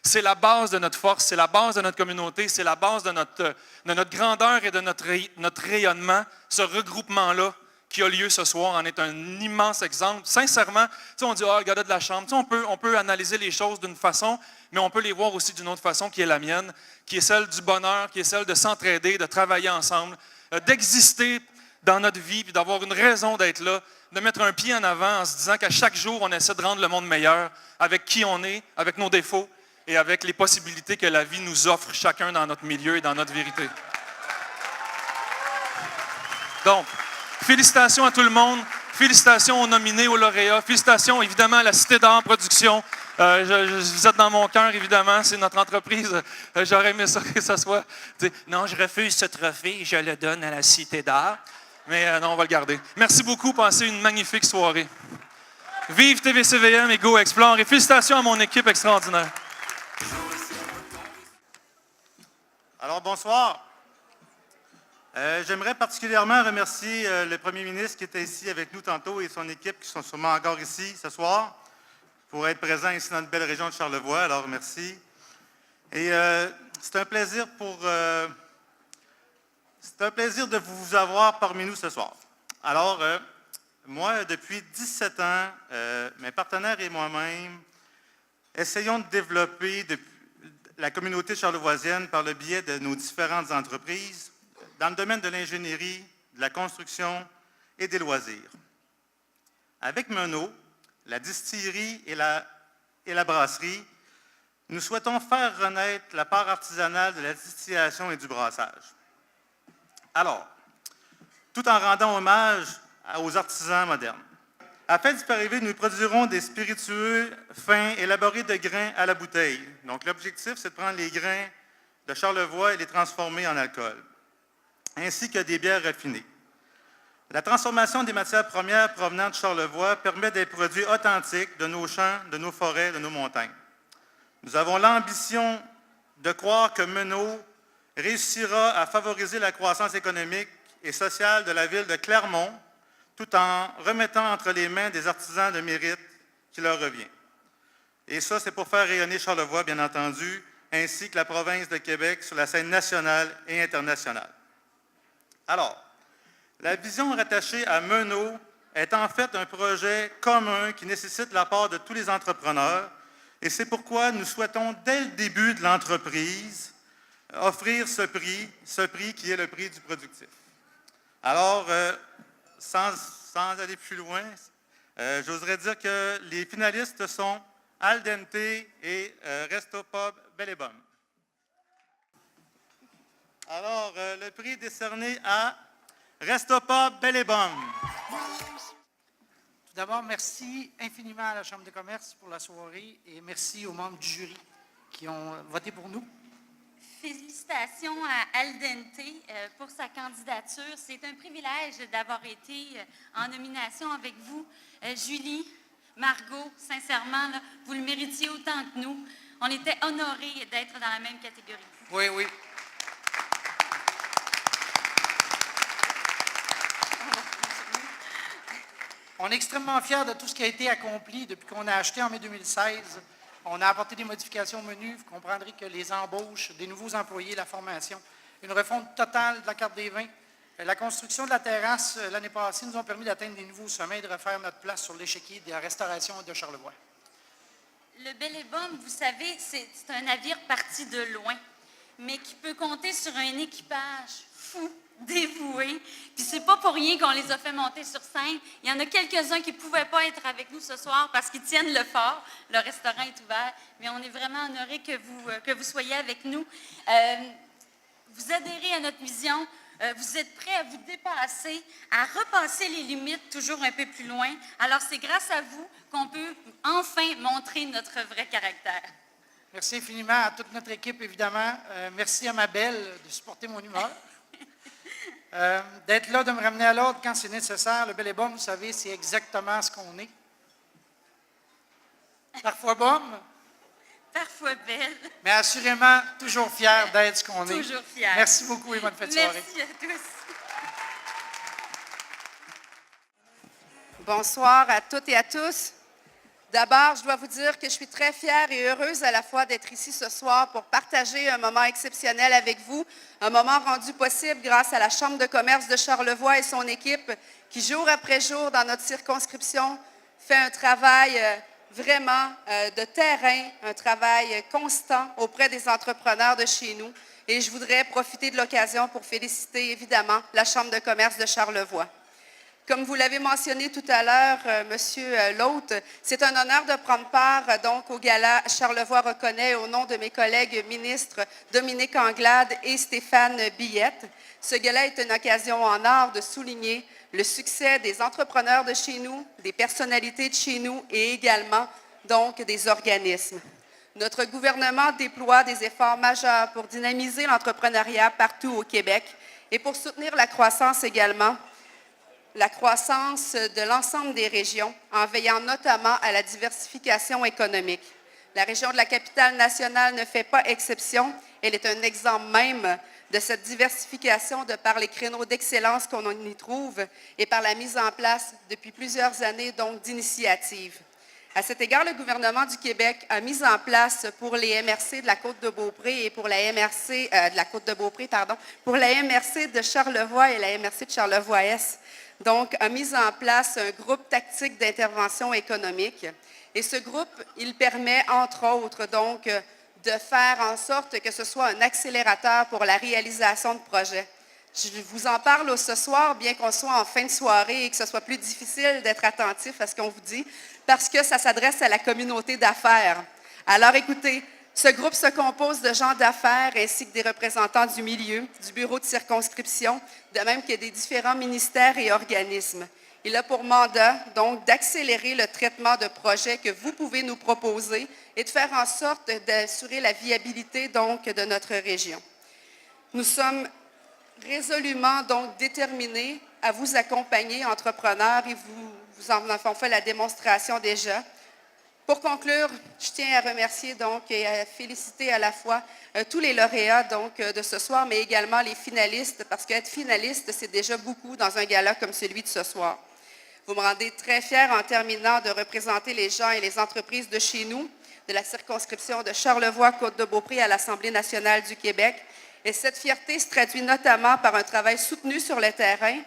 C'est la base de notre force, c'est la base de notre communauté, c'est la base de notre grandeur et de notre rayonnement. Ce regroupement-là qui a lieu ce soir en est un immense exemple. Sincèrement, on dit « Ah, le gars de la chambre », on peut analyser les choses d'une façon, mais on peut les voir aussi d'une autre façon qui est la mienne, qui est celle du bonheur, qui est celle de s'entraider, de travailler ensemble, d'exister dans notre vie, puis d'avoir une raison d'être là, de mettre un pied en avant en se disant qu'à chaque jour, on essaie de rendre le monde meilleur avec qui on est, avec nos défauts et avec les possibilités que la vie nous offre chacun dans notre milieu et dans notre vérité. Donc, félicitations à tout le monde, félicitations aux nominés, aux lauréats, félicitations évidemment à la Cité d'Art Production. Vous êtes dans mon cœur, évidemment, c'est notre entreprise. J'aurais aimé ça que ça soit. Non, je refuse ce trophée et je le donne à la Cité d'Art. Mais non, on va le garder. Merci beaucoup, passez une magnifique soirée. Vive TVCVM et Go Explore et félicitations à mon équipe extraordinaire. Alors, bonsoir. J'aimerais particulièrement remercier le premier ministre qui était ici avec nous tantôt et son équipe qui sont sûrement encore ici ce soir pour être présents ici dans notre belle région de Charlevoix. Alors, merci. Et c'est un plaisir de vous avoir parmi nous ce soir. Alors, moi, depuis 17 ans, mes partenaires et moi-même essayons de développer la communauté charlevoisienne par le biais de nos différentes entreprises dans le domaine de l'ingénierie, de la construction et des loisirs. Avec Menot, la distillerie et la brasserie, nous souhaitons faire renaître la part artisanale de la distillation et du brassage. Alors, tout en rendant hommage aux artisans modernes. Afin d'y arriver, nous produirons des spiritueux fins élaborés de grains à la bouteille. Donc, l'objectif, c'est de prendre les grains de Charlevoix et les transformer en alcool, ainsi que des bières raffinées. La transformation des matières premières provenant de Charlevoix permet des produits authentiques de nos champs, de nos forêts, de nos montagnes. Nous avons l'ambition de croire que Menot réussira à favoriser la croissance économique et sociale de la ville de Clermont, tout en remettant entre les mains des artisans de mérite qui leur revient. Et ça, c'est pour faire rayonner Charlevoix, bien entendu, ainsi que la province de Québec sur la scène nationale et internationale. Alors, la vision rattachée à Menot est en fait un projet commun qui nécessite l'apport de tous les entrepreneurs, et c'est pourquoi nous souhaitons, dès le début de l'entreprise, offrir ce prix qui est le prix du productif. Alors, sans aller plus loin, j'oserais dire que les finalistes sont Al Dente et Resto Pub Bellebum. Alors, le prix est décerné à Resto Pub Bellebum. Tout d'abord, merci infiniment à la Chambre de commerce pour la soirée et merci aux membres du jury qui ont voté pour nous. Félicitations à Al Dente pour sa candidature. C'est un privilège d'avoir été en nomination avec vous. Julie, Margot, sincèrement, là, vous le méritiez autant que nous. On était honorés d'être dans la même catégorie. Oui, oui. On est extrêmement fiers de tout ce qui a été accompli depuis qu'on a acheté en mai 2016. On a apporté des modifications au menu. Vous comprendrez que les embauches, des nouveaux employés, la formation, une refonte totale de la carte des vins, la construction de la terrasse l'année passée nous ont permis d'atteindre des nouveaux sommets et de refaire notre place sur l'échiquier de la restauration de Charlevoix. Le Bellebum, vous savez, c'est un navire parti de loin, mais qui peut compter sur un équipage fou, dévoué. Puis c'est pas pour rien qu'on les a fait monter sur scène. Il y en a quelques-uns qui ne pouvaient pas être avec nous ce soir parce qu'ils tiennent le fort. Le restaurant est ouvert, mais on est vraiment honorés que vous soyez avec nous. Vous adhérez à notre vision. Vous êtes prêts à vous dépasser, à repasser les limites toujours un peu plus loin. Alors c'est grâce à vous qu'on peut enfin montrer notre vrai caractère. Merci infiniment à toute notre équipe, évidemment. Merci à ma belle de supporter mon humeur. D'être là, de me ramener à l'ordre quand c'est nécessaire. Le Bellebum, vous savez, c'est exactement ce qu'on est. Parfois bonne, parfois belle. mais assurément toujours fière d'être ce qu'on est. Toujours fière. Merci beaucoup et bonne fête de soirée. Merci à tous. Bonsoir à toutes et à tous. D'abord, je dois vous dire que je suis très fière et heureuse à la fois d'être ici ce soir pour partager un moment exceptionnel avec vous, un moment rendu possible grâce à la Chambre de commerce de Charlevoix et son équipe qui, jour après jour, dans notre circonscription, fait un travail vraiment de terrain, un travail constant auprès des entrepreneurs de chez nous. Et je voudrais profiter de l'occasion pour féliciter évidemment la Chambre de commerce de Charlevoix. Comme vous l'avez mentionné tout à l'heure, Monsieur L'Hôte, c'est un honneur de prendre part donc au gala Charlevoix reconnaît au nom de mes collègues ministres Dominique Anglade et Stéphane Billette. Ce gala est une occasion en or de souligner le succès des entrepreneurs de chez nous, des personnalités de chez nous et également donc des organismes. Notre gouvernement déploie des efforts majeurs pour dynamiser l'entrepreneuriat partout au Québec et pour soutenir la croissance également, la croissance de l'ensemble des régions en veillant notamment à la diversification économique. La région de la Capitale-Nationale ne fait pas exception. Elle est un exemple même de cette diversification de par les créneaux d'excellence qu'on y trouve et par la mise en place depuis plusieurs années donc d'initiatives. À cet égard, le gouvernement du Québec a mis en place pour les MRC de la Côte-de-Beaupré et pour la MRC pour la MRC de Charlevoix et la MRC de Charlevoix-Est, donc a mis en place un groupe tactique d'intervention économique. Et ce groupe, il permet, entre autres, donc, de faire en sorte que ce soit un accélérateur pour la réalisation de projets. Je vous en parle ce soir, bien qu'on soit en fin de soirée et que ce soit plus difficile d'être attentif à ce qu'on vous dit, parce que ça s'adresse à la communauté d'affaires. Alors écoutez, ce groupe se compose de gens d'affaires ainsi que des représentants du milieu, du bureau de circonscription, de même que des différents ministères et organismes. Il a pour mandat, donc, d'accélérer le traitement de projets que vous pouvez nous proposer et de faire en sorte d'assurer la viabilité, donc, de notre région. Nous sommes résolument, donc, déterminés à vous accompagner, entrepreneurs, et vous en avons fait la démonstration déjà. Pour conclure, je tiens à remercier donc et à féliciter à la fois tous les lauréats donc, de ce soir, mais également les finalistes, parce qu'être finaliste, c'est déjà beaucoup dans un gala comme celui de ce soir. Vous me rendez très fière en terminant de représenter les gens et les entreprises de chez nous, de la circonscription de Charlevoix-Côte-de-Beaupré à l'Assemblée nationale du Québec. Et cette fierté se traduit notamment par un travail soutenu sur le terrain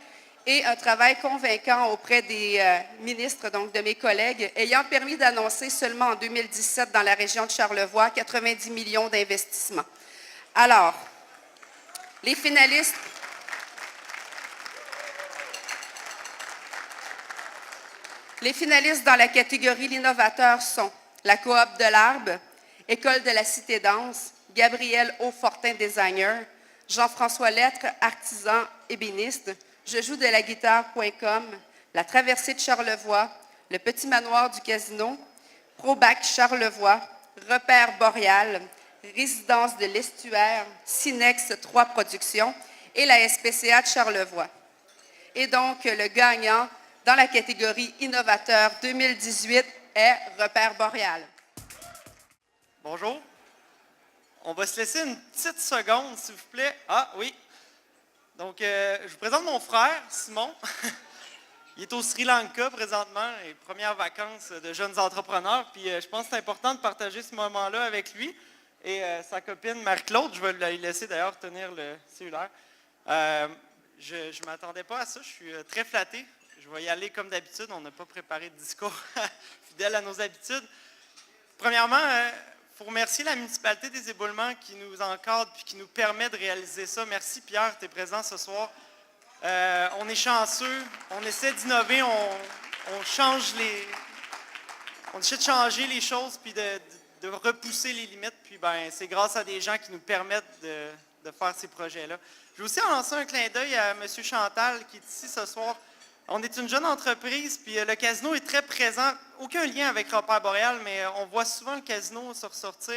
et un travail convaincant auprès des ministres, donc de mes collègues, ayant permis d'annoncer seulement en 2017 dans la région de Charlevoix 90 millions d'investissements. Alors, les finalistes... Les finalistes dans la catégorie l'innovateur sont la Coop de l'Arbre, École de la Cité Danse, Gabriel Aufortin, designer, Jean-François Lettre, artisan ébéniste, Je joue de la guitare.com, la Traversée de Charlevoix, le Petit Manoir du Casino, Probac Charlevoix, Repère Boréal, Résidence de l'Estuaire, Cinex 3 Productions et la SPCA de Charlevoix. Et donc, le gagnant dans la catégorie Innovateur 2018 est Repère Boréal. Bonjour. On va se laisser une petite seconde, s'il vous plaît. Ah oui. Donc, je vous présente mon frère, Simon. Il est au Sri Lanka présentement, les premières vacances de jeunes entrepreneurs. Puis, je pense que c'est important de partager ce moment-là avec lui. Et sa copine Marie-Claude, je vais lui laisser d'ailleurs tenir le cellulaire. Je ne m'attendais pas à ça, je suis très flatté. Je vais y aller comme d'habitude, on n'a pas préparé de discours fidèle à nos habitudes. Premièrement, il faut remercier la municipalité des Éboulements qui nous encadre et qui nous permet de réaliser ça. Merci Pierre, tu es présent ce soir. On est chanceux, on essaie d'innover, on essaie de changer les choses puis de repousser les limites. Puis ben, c'est grâce à des gens qui nous permettent de faire ces projets-là. Je vais aussi en lancer un clin d'œil à M. Chantal qui est ici ce soir. On est une jeune entreprise, puis le casino est très présent. Aucun lien avec Repère Boréal, mais on voit souvent le casino se ressortir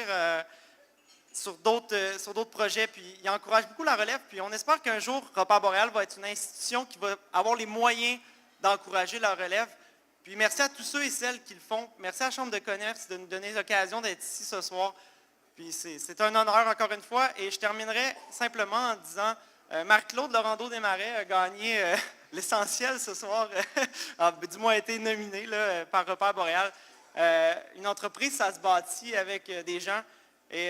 sur d'autres projets, puis il encourage beaucoup la relève. Puis on espère qu'un jour, Repère Boréal va être une institution qui va avoir les moyens d'encourager la relève. Puis merci à tous ceux et celles qui le font. Merci à la Chambre de commerce de nous donner l'occasion d'être ici ce soir. Puis c'est un honneur encore une fois. Et je terminerai simplement en disant, Marc-Claude Laurando-Desmarais a gagné l'essentiel ce soir, du moins a été nominé là, par Repère Boréal. Une entreprise, ça se bâtit avec des gens. Et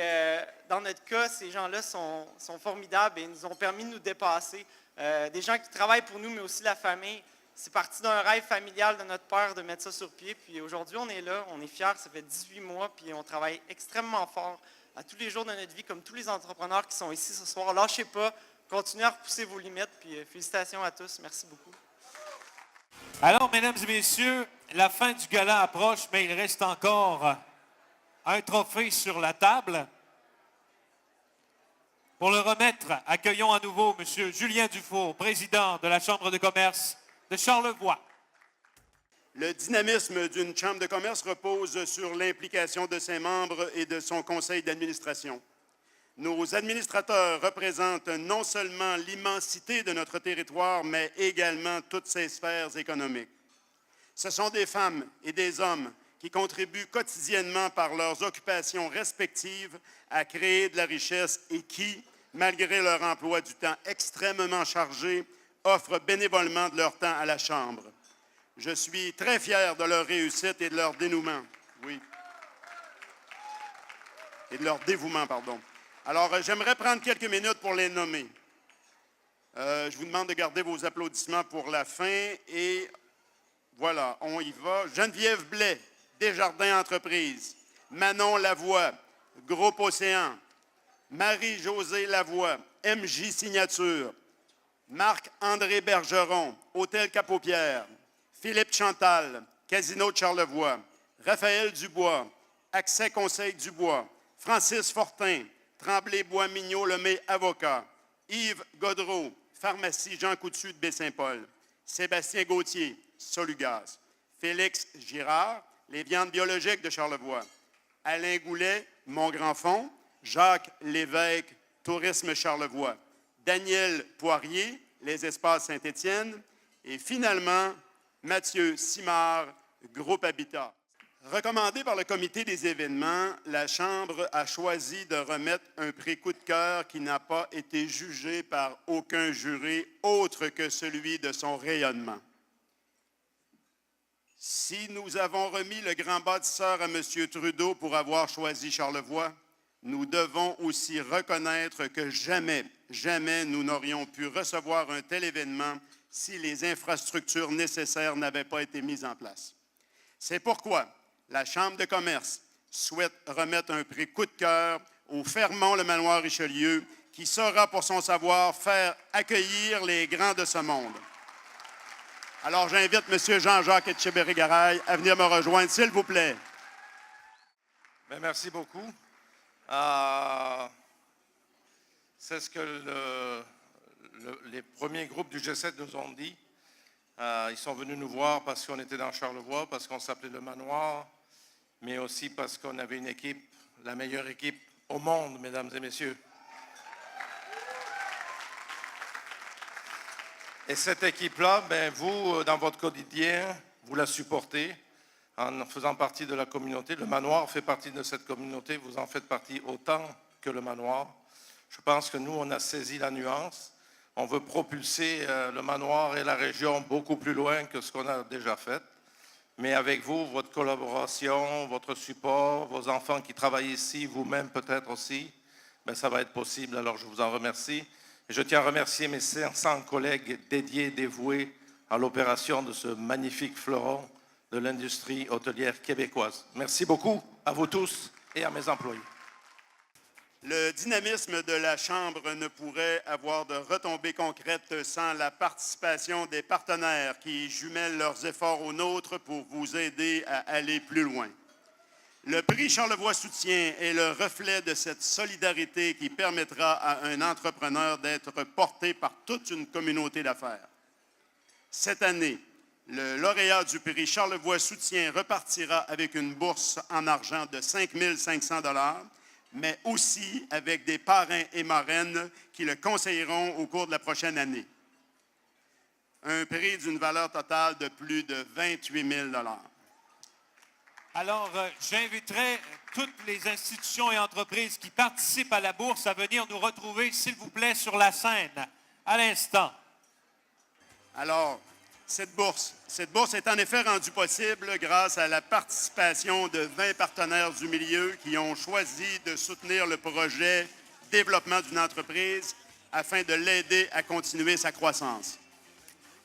dans notre cas, ces gens-là sont formidables et nous ont permis de nous dépasser. Des gens qui travaillent pour nous, mais aussi la famille. C'est parti d'un rêve familial de notre père de mettre ça sur pied. Puis aujourd'hui, on est là, on est fiers. Ça fait 18 mois, puis on travaille extrêmement fort à tous les jours de notre vie, comme tous les entrepreneurs qui sont ici ce soir. Lâchez pas, continuez à repousser vos limites, puis félicitations à tous. Merci beaucoup. Alors, mesdames et messieurs, la fin du gala approche, mais il reste encore un trophée sur la table. Pour le remettre, accueillons à nouveau M. Julien Dufour, président de la Chambre de commerce de Charlevoix. Le dynamisme d'une Chambre de commerce repose sur l'implication de ses membres et de son conseil d'administration. Nos administrateurs représentent non seulement l'immensité de notre territoire, mais également toutes ses sphères économiques. Ce sont des femmes et des hommes qui contribuent quotidiennement par leurs occupations respectives à créer de la richesse et qui, malgré leur emploi du temps extrêmement chargé, offrent bénévolement de leur temps à la Chambre. Je suis très fier de leur réussite et de leur dénouement. Oui. Et de leur dévouement, pardon. Alors, j'aimerais prendre quelques minutes pour les nommer. Je vous demande de garder vos applaudissements pour la fin. Et voilà, on y va. Geneviève Blais, Desjardins Entreprises. Manon Lavoie, Groupe Océan. Marie-Josée Lavoie, MJ Signature. Marc-André Bergeron, Hôtel Cap-aux-Pierres. Philippe Chantal, Casino de Charlevoix. Raphaël Dubois, Accès Conseil Dubois. Francis Fortin, Tremblay-Bois-Mignot Lemay Avocat. Yves Godreau, Pharmacie Jean Coutu de Baie-Saint-Paul. Sébastien Gauthier, Solugaz. Félix Girard, Les viandes biologiques de Charlevoix. Alain Goulet, Mont-Grand-Fond. Jacques Lévesque, Tourisme Charlevoix. Daniel Poirier, Les Espaces Saint-Étienne. Et finalement, Mathieu Simard, Groupe Habitat. Recommandé par le comité des événements, la Chambre a choisi de remettre un prix coup de cœur qui n'a pas été jugé par aucun jury autre que celui de son rayonnement. Si nous avons remis le grand bâtisseur à M. Trudeau pour avoir choisi Charlevoix, nous devons aussi reconnaître que jamais nous n'aurions pu recevoir un tel événement si les infrastructures nécessaires n'avaient pas été mises en place. C'est pourquoi la Chambre de commerce souhaite remettre un prix coup de cœur au Fermont-le-Manoir-Richelieu qui saura, pour son savoir-faire, accueillir les grands de ce monde. Alors, j'invite M. Jean-Jacques Etcheberry-Garay à venir me rejoindre, s'il vous plaît. Bien, merci beaucoup. C'est ce que les premiers groupes du G7 nous ont dit. Ils sont venus nous voir parce qu'on était dans Charlevoix, parce qu'on s'appelait le Manoir, mais aussi parce qu'on avait une équipe, la meilleure équipe au monde, mesdames et messieurs. Et cette équipe-là, ben, vous, dans votre quotidien, vous la supportez en faisant partie de la communauté. Le Manoir fait partie de cette communauté, vous en faites partie autant que le Manoir. Je pense que nous, on a saisi la nuance. On veut propulser le Manoir et la région beaucoup plus loin que ce qu'on a déjà fait. Mais avec vous, votre collaboration, votre support, vos enfants qui travaillent ici, vous-même peut-être aussi, ben, ça va être possible. Alors, je vous en remercie. Et je tiens à remercier mes 500 collègues dédiés, dévoués à l'opération de ce magnifique fleuron de l'industrie hôtelière québécoise. Merci beaucoup à vous tous et à mes employés. Le dynamisme de la Chambre ne pourrait avoir de retombées concrètes sans la participation des partenaires qui jumellent leurs efforts aux nôtres pour vous aider à aller plus loin. Le prix Charlevoix Soutien est le reflet de cette solidarité qui permettra à un entrepreneur d'être porté par toute une communauté d'affaires. Cette année, le lauréat du prix Charlevoix Soutien repartira avec une bourse en argent de 5 500 $, mais aussi avec des parrains et marraines qui le conseilleront au cours de la prochaine année. un prix d'une valeur totale de plus de 28 000 $. Alors, j'inviterai toutes les institutions et entreprises qui participent à la bourse à venir nous retrouver, s'il vous plaît, sur la scène, à l'instant. Alors, cette bourse est en effet rendue possible grâce à la participation de 20 partenaires du milieu qui ont choisi de soutenir le projet développement d'une entreprise afin de l'aider à continuer sa croissance.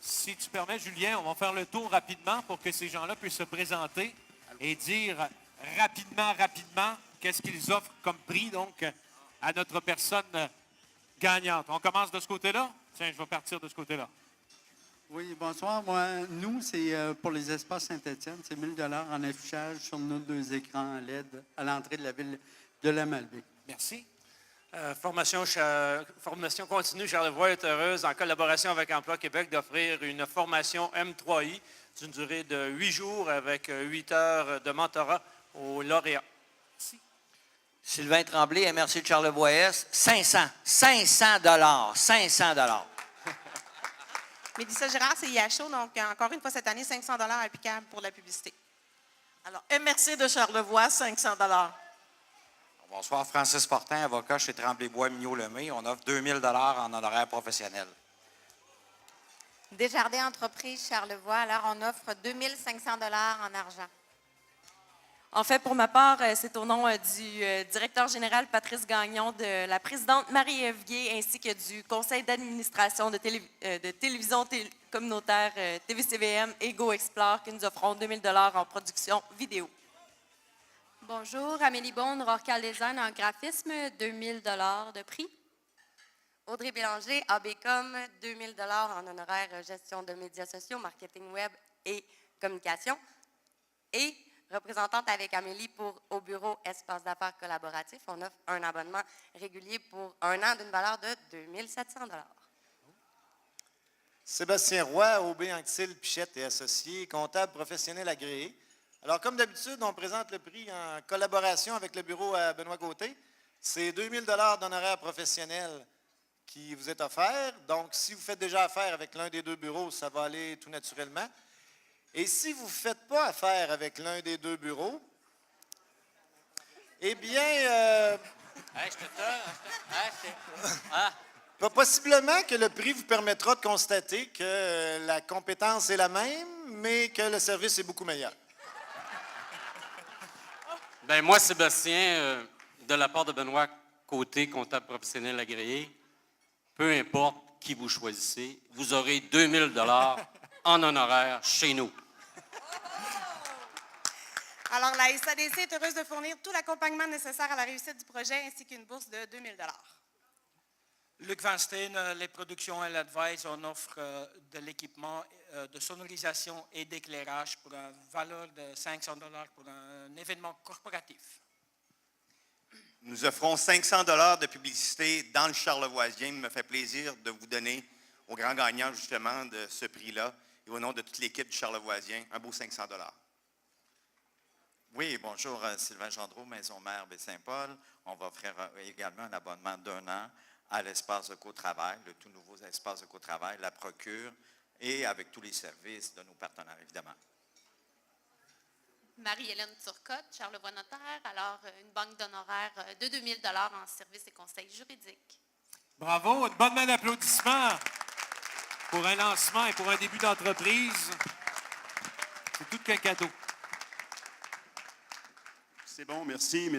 Si tu permets, Julien, on va faire le tour rapidement pour que ces gens-là puissent se présenter et dire rapidement, qu'est-ce qu'ils offrent comme prix, donc, à notre personne gagnante. On commence de ce côté-là? Tiens, je vais partir de ce côté-là. Oui, bonsoir. Nous, c'est pour les espaces Saint-Étienne. C'est 1 000 $ en affichage sur nos 2 écrans LED à l'entrée de la ville de la Malbaie. Merci. Formation continue, Charlevoix est heureuse, en collaboration avec Emploi Québec, d'offrir une formation M3I d'une durée de 8 jours avec 8 heures de mentorat aux lauréats. Merci. Sylvain Tremblay, MRC de Charlevoix-Est, 500 $. 500 $. Mélissa Girard, c'est IHO, donc encore une fois cette année, 500 $ applicables pour la publicité. Alors, MRC de Charlevoix, 500 $. Bonsoir, Francis Fortin, avocat chez Tremblay-Bois-Mignot-Lemay. On offre 2 000 $ en honoraires professionnels. Desjardins Entreprises Charlevoix, alors on offre 2 500 $ en argent. En fait, pour ma part, c'est au nom du directeur général Patrice Gagnon, de la présidente Marie-Ève Gué, ainsi que du conseil d'administration de télévision communautaire TVCVM et GoExplore, que nous offrons 2 000 $ en production vidéo. Bonjour, Amélie Beaune, Rorcal Design en graphisme, 2 000 $ de prix. Audrey Bélanger, ABcom, 2 000 $ en honoraires gestion de médias sociaux, marketing web et communication. Et représentante avec Amélie au bureau Espace d'affaires collaboratif, on offre un abonnement régulier pour 1 an d'une valeur de 2 700 $. Sébastien Roy, OB Anctil, Pichette et Associés, comptable professionnel agréé. Alors, comme d'habitude, on présente le prix en collaboration avec le bureau à Benoît-Côté. C'est 2 000 $ d'honoraires professionnels qui vous est offert. Donc, si vous faites déjà affaire avec l'un des 2 bureaux, ça va aller tout naturellement. Et si vous ne faites pas affaire avec l'un des 2 bureaux, eh bien, possiblement que le prix vous permettra de constater que la compétence est la même, mais que le service est beaucoup meilleur. Bien, moi, Sébastien, de la part de Benoît Côté, comptable professionnel agréé, peu importe qui vous choisissez, vous aurez 2 000 $ en honoraires chez nous. Alors, la SADC est heureuse de fournir tout l'accompagnement nécessaire à la réussite du projet ainsi qu'une bourse de 2 000 $. Luc Van Steen, les productions et l'advice, on offre de l'équipement de sonorisation et d'éclairage pour une valeur de 500 $ pour un événement corporatif. Nous offrons 500 $ de publicité dans le Charlevoisien. Il me fait plaisir de vous donner au grand gagnant justement de ce prix-là et au nom de toute l'équipe du Charlevoisien, un beau 500 $. Oui, bonjour, Sylvain Gendreau, Maison Mère Baie-Saint-Paul. On va offrir également un abonnement d'1 an à l'espace de co-travail, le tout nouveau espace de co-travail, la procure, et avec tous les services de nos partenaires, évidemment. Marie-Hélène Turcotte, Charlevoix Notaire, alors une banque d'honoraires de 2 000 $ en services et conseils juridiques. Bravo, une bonne main d'applaudissements pour un lancement et pour un début d'entreprise. C'est tout qu'un cadeau. C'est bon, merci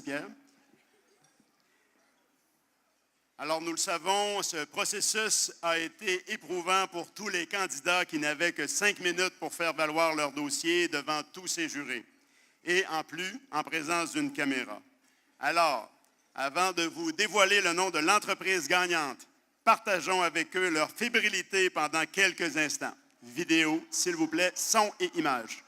Pierre. Alors, nous le savons, ce processus a été éprouvant pour tous les candidats qui n'avaient que 5 minutes pour faire valoir leur dossier devant tous ces jurés. Et en plus, en présence d'une caméra. Alors, avant de vous dévoiler le nom de l'entreprise gagnante, partageons avec eux leur fébrilité pendant quelques instants. Vidéo, s'il vous plaît, son et images.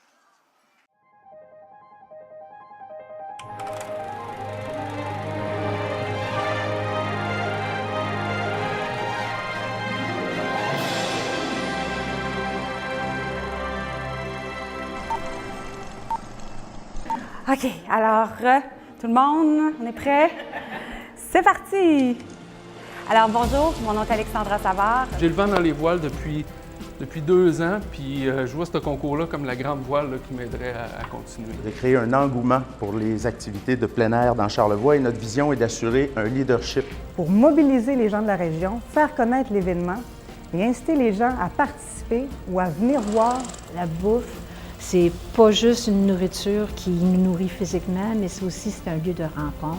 OK, alors, tout le monde, on est prêt? C'est parti! Alors, bonjour, mon nom est Alexandra Savard. J'ai le vent dans les voiles depuis depuis 2 ans, puis je vois ce concours-là comme la grande voile là, qui m'aiderait à continuer. De créer un engouement pour les activités de plein air dans Charlevoix et notre vision est d'assurer un leadership. Pour mobiliser les gens de la région, faire connaître l'événement et inciter les gens à participer ou à venir voir. La bouffe, c'est pas juste une nourriture qui nous nourrit physiquement, mais c'est aussi un lieu de rencontre,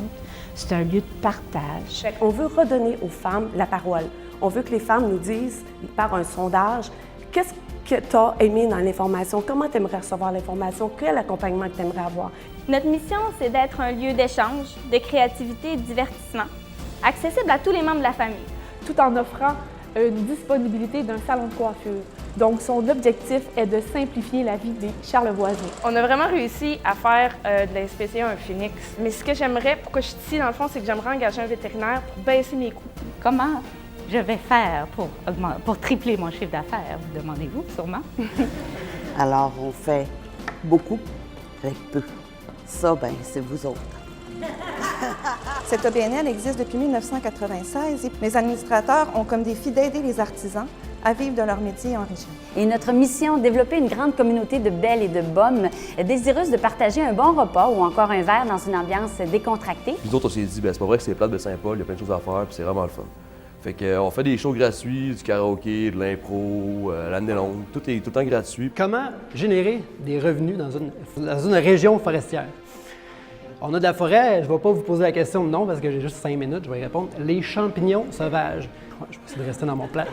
c'est un lieu de partage. On veut redonner aux femmes la parole. On veut que les femmes nous disent, par un sondage, qu'est-ce que tu as aimé dans l'information, comment tu aimerais recevoir l'information, quel accompagnement tu aimerais avoir. Notre mission, c'est d'être un lieu d'échange, de créativité et de divertissement, accessible à tous les membres de la famille. Tout en offrant une disponibilité d'un salon de coiffure. Donc, son objectif est de simplifier la vie des Charlevoisiens. On a vraiment réussi à faire de l'inspection un phénix. Mais ce que j'aimerais, pourquoi je suis ici, dans le fond, c'est que j'aimerais engager un vétérinaire pour baisser mes coûts. Comment je vais faire pour tripler mon chiffre d'affaires, vous demandez-vous sûrement? Alors, on fait beaucoup avec peu. Ça, ben, c'est vous autres. Cette OBNL existe depuis 1996 et les administrateurs ont comme défi d'aider les artisans à vivre de leur métier en région. Et notre mission, développer une grande communauté de belles et de boms désireuses de partager un bon repas ou encore un verre dans une ambiance décontractée. Nous autres, on s'est dit, c'est pas vrai que c'est plate de Saint-Paul, il y a plein de choses à faire, puis c'est vraiment le fun. Fait qu'on fait des shows gratuits, du karaoké, de l'impro, l'année longue, tout est tout le temps gratuit. Comment générer des revenus dans une région forestière? On a de la forêt, je ne vais pas vous poser la question non parce que j'ai juste 5 minutes, je vais y répondre. Les champignons sauvages. Je vais essayer de rester dans mon plat.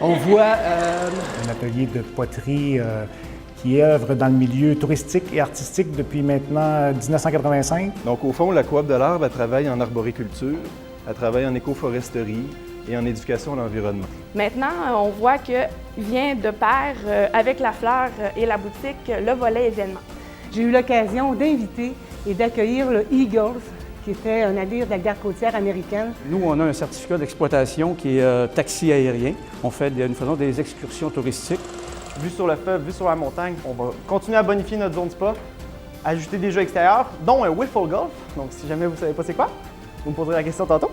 On voit un atelier de poterie qui œuvre dans le milieu touristique et artistique depuis maintenant 1985. Donc au fond, la Coop de l'Arbre, elle travaille en arboriculture, elle travaille en écoforesterie et en éducation à l'environnement. Maintenant, on voit que vient de pair avec la fleur et la boutique le volet événement. J'ai eu l'occasion d'inviter et d'accueillir le Eagles, qui était un navire de la garde côtière américaine. Nous, on a un certificat d'exploitation qui est taxi aérien. Nous faisons des excursions touristiques. Vue sur le fleuve, vue sur la montagne, on va continuer à bonifier notre zone spa, ajouter des jeux extérieurs, dont un wiffle golf. Donc, si jamais vous ne savez pas c'est quoi, vous me poserez la question tantôt.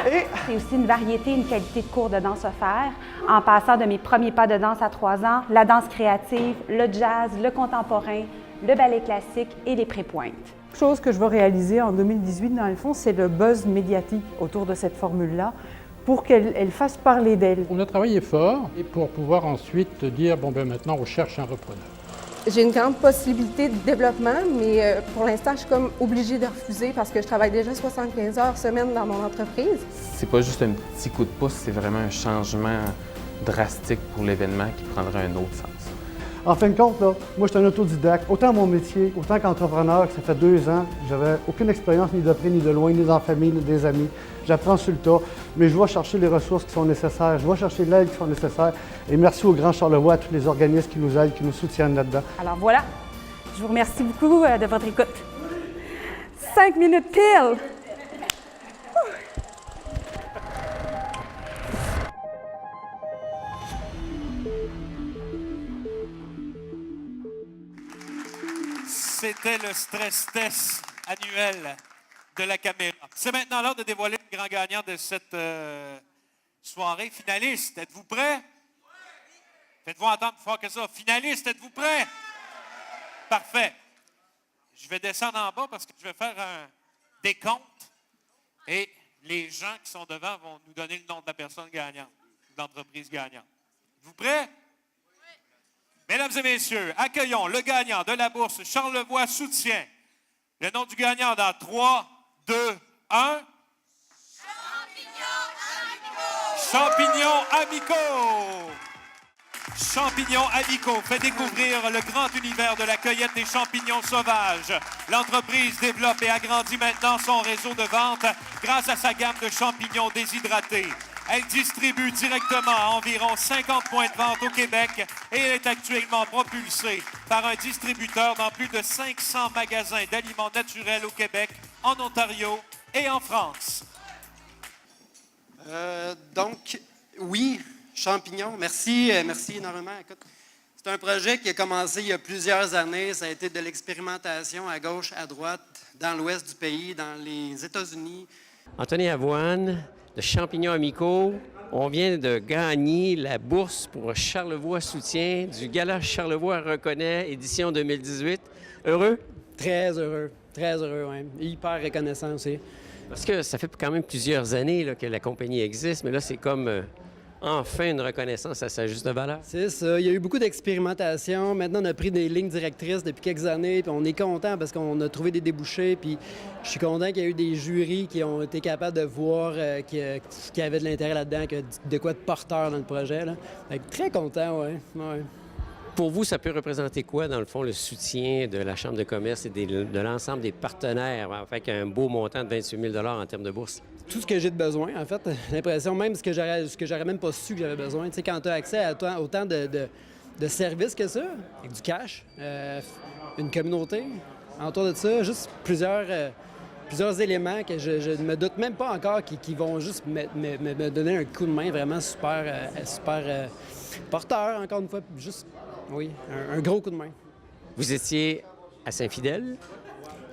C'est aussi une variété, une qualité de cours de danse offert, en passant de mes premiers pas de danse à 3 ans, la danse créative, le jazz, le contemporain, le ballet classique et les pré-pointes. Chose que je vais réaliser en 2018, dans le fond, c'est le buzz médiatique autour de cette formule-là pour qu'elle fasse parler d'elle. On a travaillé fort et pour pouvoir ensuite dire, bon ben maintenant on cherche un repreneur. J'ai une grande possibilité de développement, mais pour l'instant, je suis comme obligée de refuser parce que je travaille déjà 75 heures semaine dans mon entreprise. C'est pas juste un petit coup de pouce, c'est vraiment un changement drastique pour l'événement qui prendrait un autre sens. En fin de compte, là, moi, je suis un autodidacte. Autant mon métier, autant qu'entrepreneur, que ça fait 2 ans, j'avais aucune expérience ni de près, ni de loin, ni en famille, ni des amis. J'apprends sur le tas, mais je vais chercher les ressources qui sont nécessaires, je vais chercher l'aide qui sont nécessaires. Et merci au Grand Charlevoix, à tous les organismes qui nous aident, qui nous soutiennent là-dedans. Alors voilà, je vous remercie beaucoup de votre écoute. 5 minutes pile! C'était le stress test annuel de la caméra. C'est maintenant l'heure de dévoiler le grand gagnant de cette soirée. Finaliste, êtes-vous prêts? Faites-vous entendre plus fort que ça. Finaliste, êtes-vous prêts? Parfait. Je vais descendre en bas parce que je vais faire un décompte et les gens qui sont devant vont nous donner le nom de la personne gagnante, de l'entreprise gagnante. Êtes-vous prêts? Mesdames et messieurs, accueillons le gagnant de la bourse Charlevoix Soutien. Le nom du gagnant dans 3, 2, 1. Champignons Amico! Champignons Amico fait découvrir le grand univers de la cueillette des champignons sauvages. L'entreprise développe et agrandit maintenant son réseau de vente grâce à sa gamme de champignons déshydratés. Elle distribue directement à environ 50 points de vente au Québec et elle est actuellement propulsée par un distributeur dans plus de 500 magasins d'aliments naturels au Québec, en Ontario et en France. Donc, oui, champignons, merci énormément. Écoute, c'est un projet qui a commencé il y a plusieurs années. Ça a été de l'expérimentation à gauche, à droite, dans l'ouest du pays, dans les États-Unis. Anthony Avoine, de Champignons Amicaux, On vient de gagner la bourse pour Charlevoix Soutien du Gala Charlevoix reconnaît, édition 2018. Heureux? Très heureux, oui. Hyper reconnaissant aussi. Parce que ça fait quand même plusieurs années là, que la compagnie existe, mais là, c'est comme enfin une reconnaissance à sa juste valeur. C'est ça. Il y a eu beaucoup d'expérimentation. Maintenant, on a pris des lignes directrices depuis quelques années, puis on est content parce qu'on a trouvé des débouchés, puis je suis content qu'il y ait eu des jurys qui ont été capables de voir qu'il y avait de l'intérêt là-dedans, qu'il y a de quoi de porteur dans le projet. Là. Fait que très content, oui. Ouais. Pour vous, ça peut représenter quoi, dans le fond, le soutien de la Chambre de commerce et de l'ensemble des partenaires, avec un beau montant de 28 000 en termes de bourse? Tout ce que j'ai de besoin, en fait. J'ai l'impression, même ce que j'aurais même pas su que j'avais besoin. Tu sais, quand tu as accès à autant de services que ça, avec du cash, une communauté, autour de ça, juste plusieurs éléments que je ne me doute même pas encore qui vont juste me donner un coup de main vraiment super porteur, encore une fois, juste, oui, un gros coup de main. Vous étiez à Saint-Fidèle,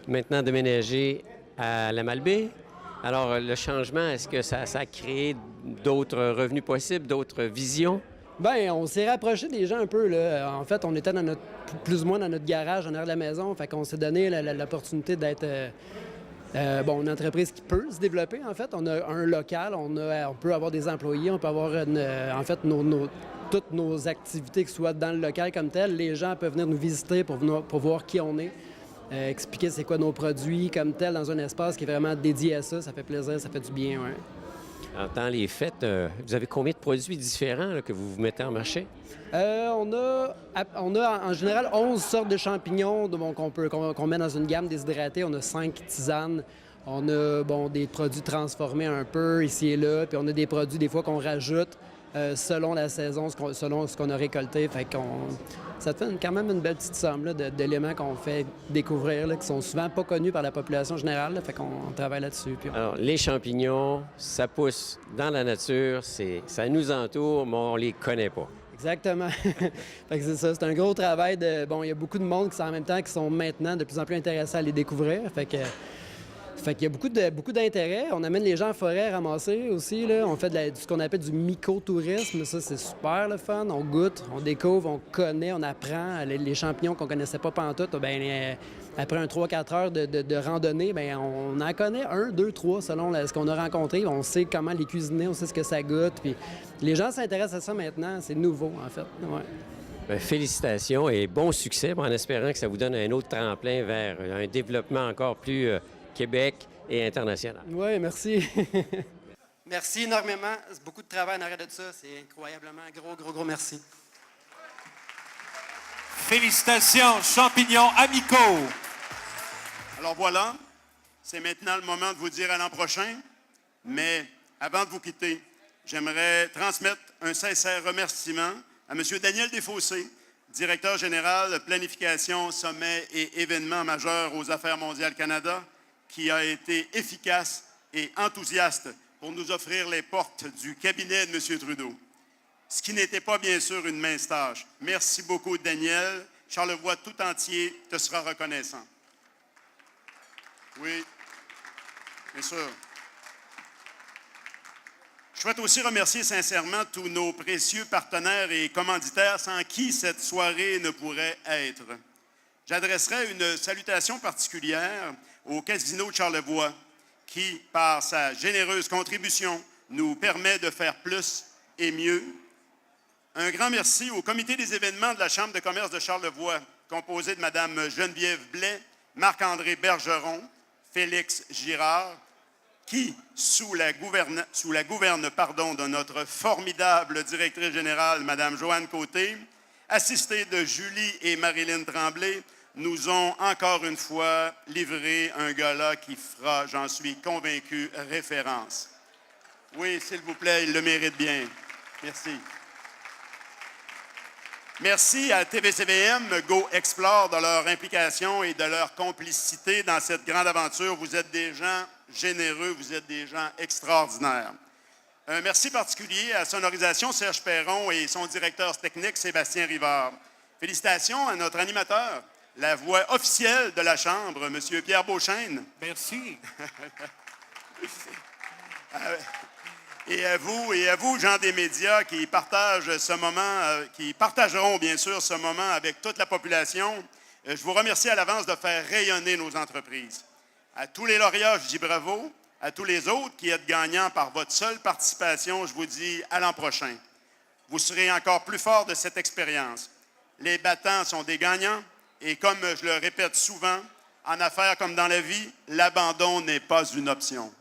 maintenant déménagé à la Malbaie. Alors, le changement, est-ce que ça a créé d'autres revenus possibles, d'autres visions? Bien, on s'est rapproché des gens un peu, là. En fait, on était plus ou moins dans notre garage en arrière de la maison. Fait qu'on s'est donné l'opportunité d'être une entreprise qui peut se développer, en fait. On a un local, on peut avoir des employés, on peut avoir, toutes nos activités qui soient dans le local comme tel. Les gens peuvent venir nous visiter pour voir qui on est. Expliquer c'est quoi nos produits comme tel dans un espace qui est vraiment dédié à ça. Ça fait plaisir, ça fait du bien, oui. Dans les fêtes, vous avez combien de produits différents là, que vous mettez en marché? On a en général 11 sortes de champignons qu'on met dans une gamme déshydratés. On a 5 tisanes. On a des produits transformés un peu ici et là. Puis on a des produits des fois qu'on rajoute selon la saison, selon ce qu'on a récolté. Fait ça fait quand même une belle petite somme là, d'éléments qu'on fait découvrir, là, qui sont souvent pas connus par la population générale. Là, fait qu'on travaille là-dessus. Alors, les champignons, ça pousse dans la nature, ça nous entoure, mais on les connaît pas. Exactement. Fait que c'est ça, c'est un gros travail de... Bon, il y a beaucoup de monde qui sont en même temps qui sont maintenant de plus en plus intéressés à les découvrir. Fait qu'il y a beaucoup d'intérêt. On amène les gens en forêt à ramasser aussi. Là. On fait ce qu'on appelle du mycotourisme. Ça, c'est super le fun. On goûte, on découvre, on connaît, on apprend. Les champignons qu'on connaissait pas pantoute, après un 3-4 heures de randonnée, on en connaît 1, 2, 3 selon ce qu'on a rencontré. On sait comment les cuisiner, on sait ce que ça goûte. Puis les gens s'intéressent à ça maintenant. C'est nouveau, en fait. Ouais. Félicitations et bon succès, en espérant que ça vous donne un autre tremplin vers un développement encore plus Québec et international. Oui, merci. Merci énormément. C'est beaucoup de travail en arrière de ça. C'est incroyablement gros merci. Félicitations, champignons amicaux. Alors voilà, c'est maintenant le moment de vous dire à l'an prochain. Mais avant de vous quitter, j'aimerais transmettre un sincère remerciement à M. Daniel Desfossés, directeur général de planification, sommets et événements majeurs aux Affaires mondiales Canada, qui a été efficace et enthousiaste pour nous offrir les portes du cabinet de M. Trudeau. Ce qui n'était pas, bien sûr, une mince tâche. Merci beaucoup, Daniel. Charlevoix tout entier te sera reconnaissant. Oui, bien sûr. Je souhaite aussi remercier sincèrement tous nos précieux partenaires et commanditaires sans qui cette soirée ne pourrait être. J'adresserai une salutation particulière au Casino de Charlevoix, qui, par sa généreuse contribution, nous permet de faire plus et mieux. Un grand merci au comité des événements de la Chambre de commerce de Charlevoix, composé de Mme Geneviève Blais, Marc-André Bergeron, Félix Girard, qui, sous la gouverne de notre formidable directrice générale, Mme Joanne Côté, assistée de Julie et Marilyn Tremblay, nous ont encore une fois livré un gala qui fera, j'en suis convaincu, référence. Oui, s'il vous plaît, il le mérite bien. Merci. Merci à TVCVM, Go Explore de leur implication et de leur complicité dans cette grande aventure. Vous êtes des gens généreux, vous êtes des gens extraordinaires. Un merci particulier à Sonorisation Serge Perron et son directeur technique Sébastien Rivard. Félicitations à notre animateur, la voix officielle de la Chambre, M. Pierre Beauchesne. Merci. Et à vous, gens des médias qui partagent ce moment, qui partageront bien sûr ce moment avec toute la population, je vous remercie à l'avance de faire rayonner nos entreprises. À tous les lauréats, je dis bravo. À tous les autres qui êtes gagnants par votre seule participation, je vous dis à l'an prochain. Vous serez encore plus forts de cette expérience. Les battants sont des gagnants et comme je le répète souvent, en affaires comme dans la vie, l'abandon n'est pas une option.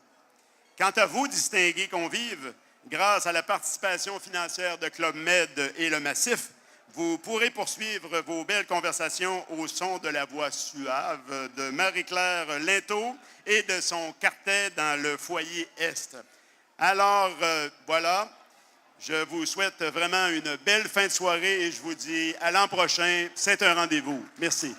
Quant à vous, distingués convives, grâce à la participation financière de Club Med et le Massif, vous pourrez poursuivre vos belles conversations au son de la voix suave de Marie-Claire Linteau et de son quartet dans le foyer Est. Alors, voilà, je vous souhaite vraiment une belle fin de soirée et je vous dis à l'an prochain. C'est un rendez-vous. Merci.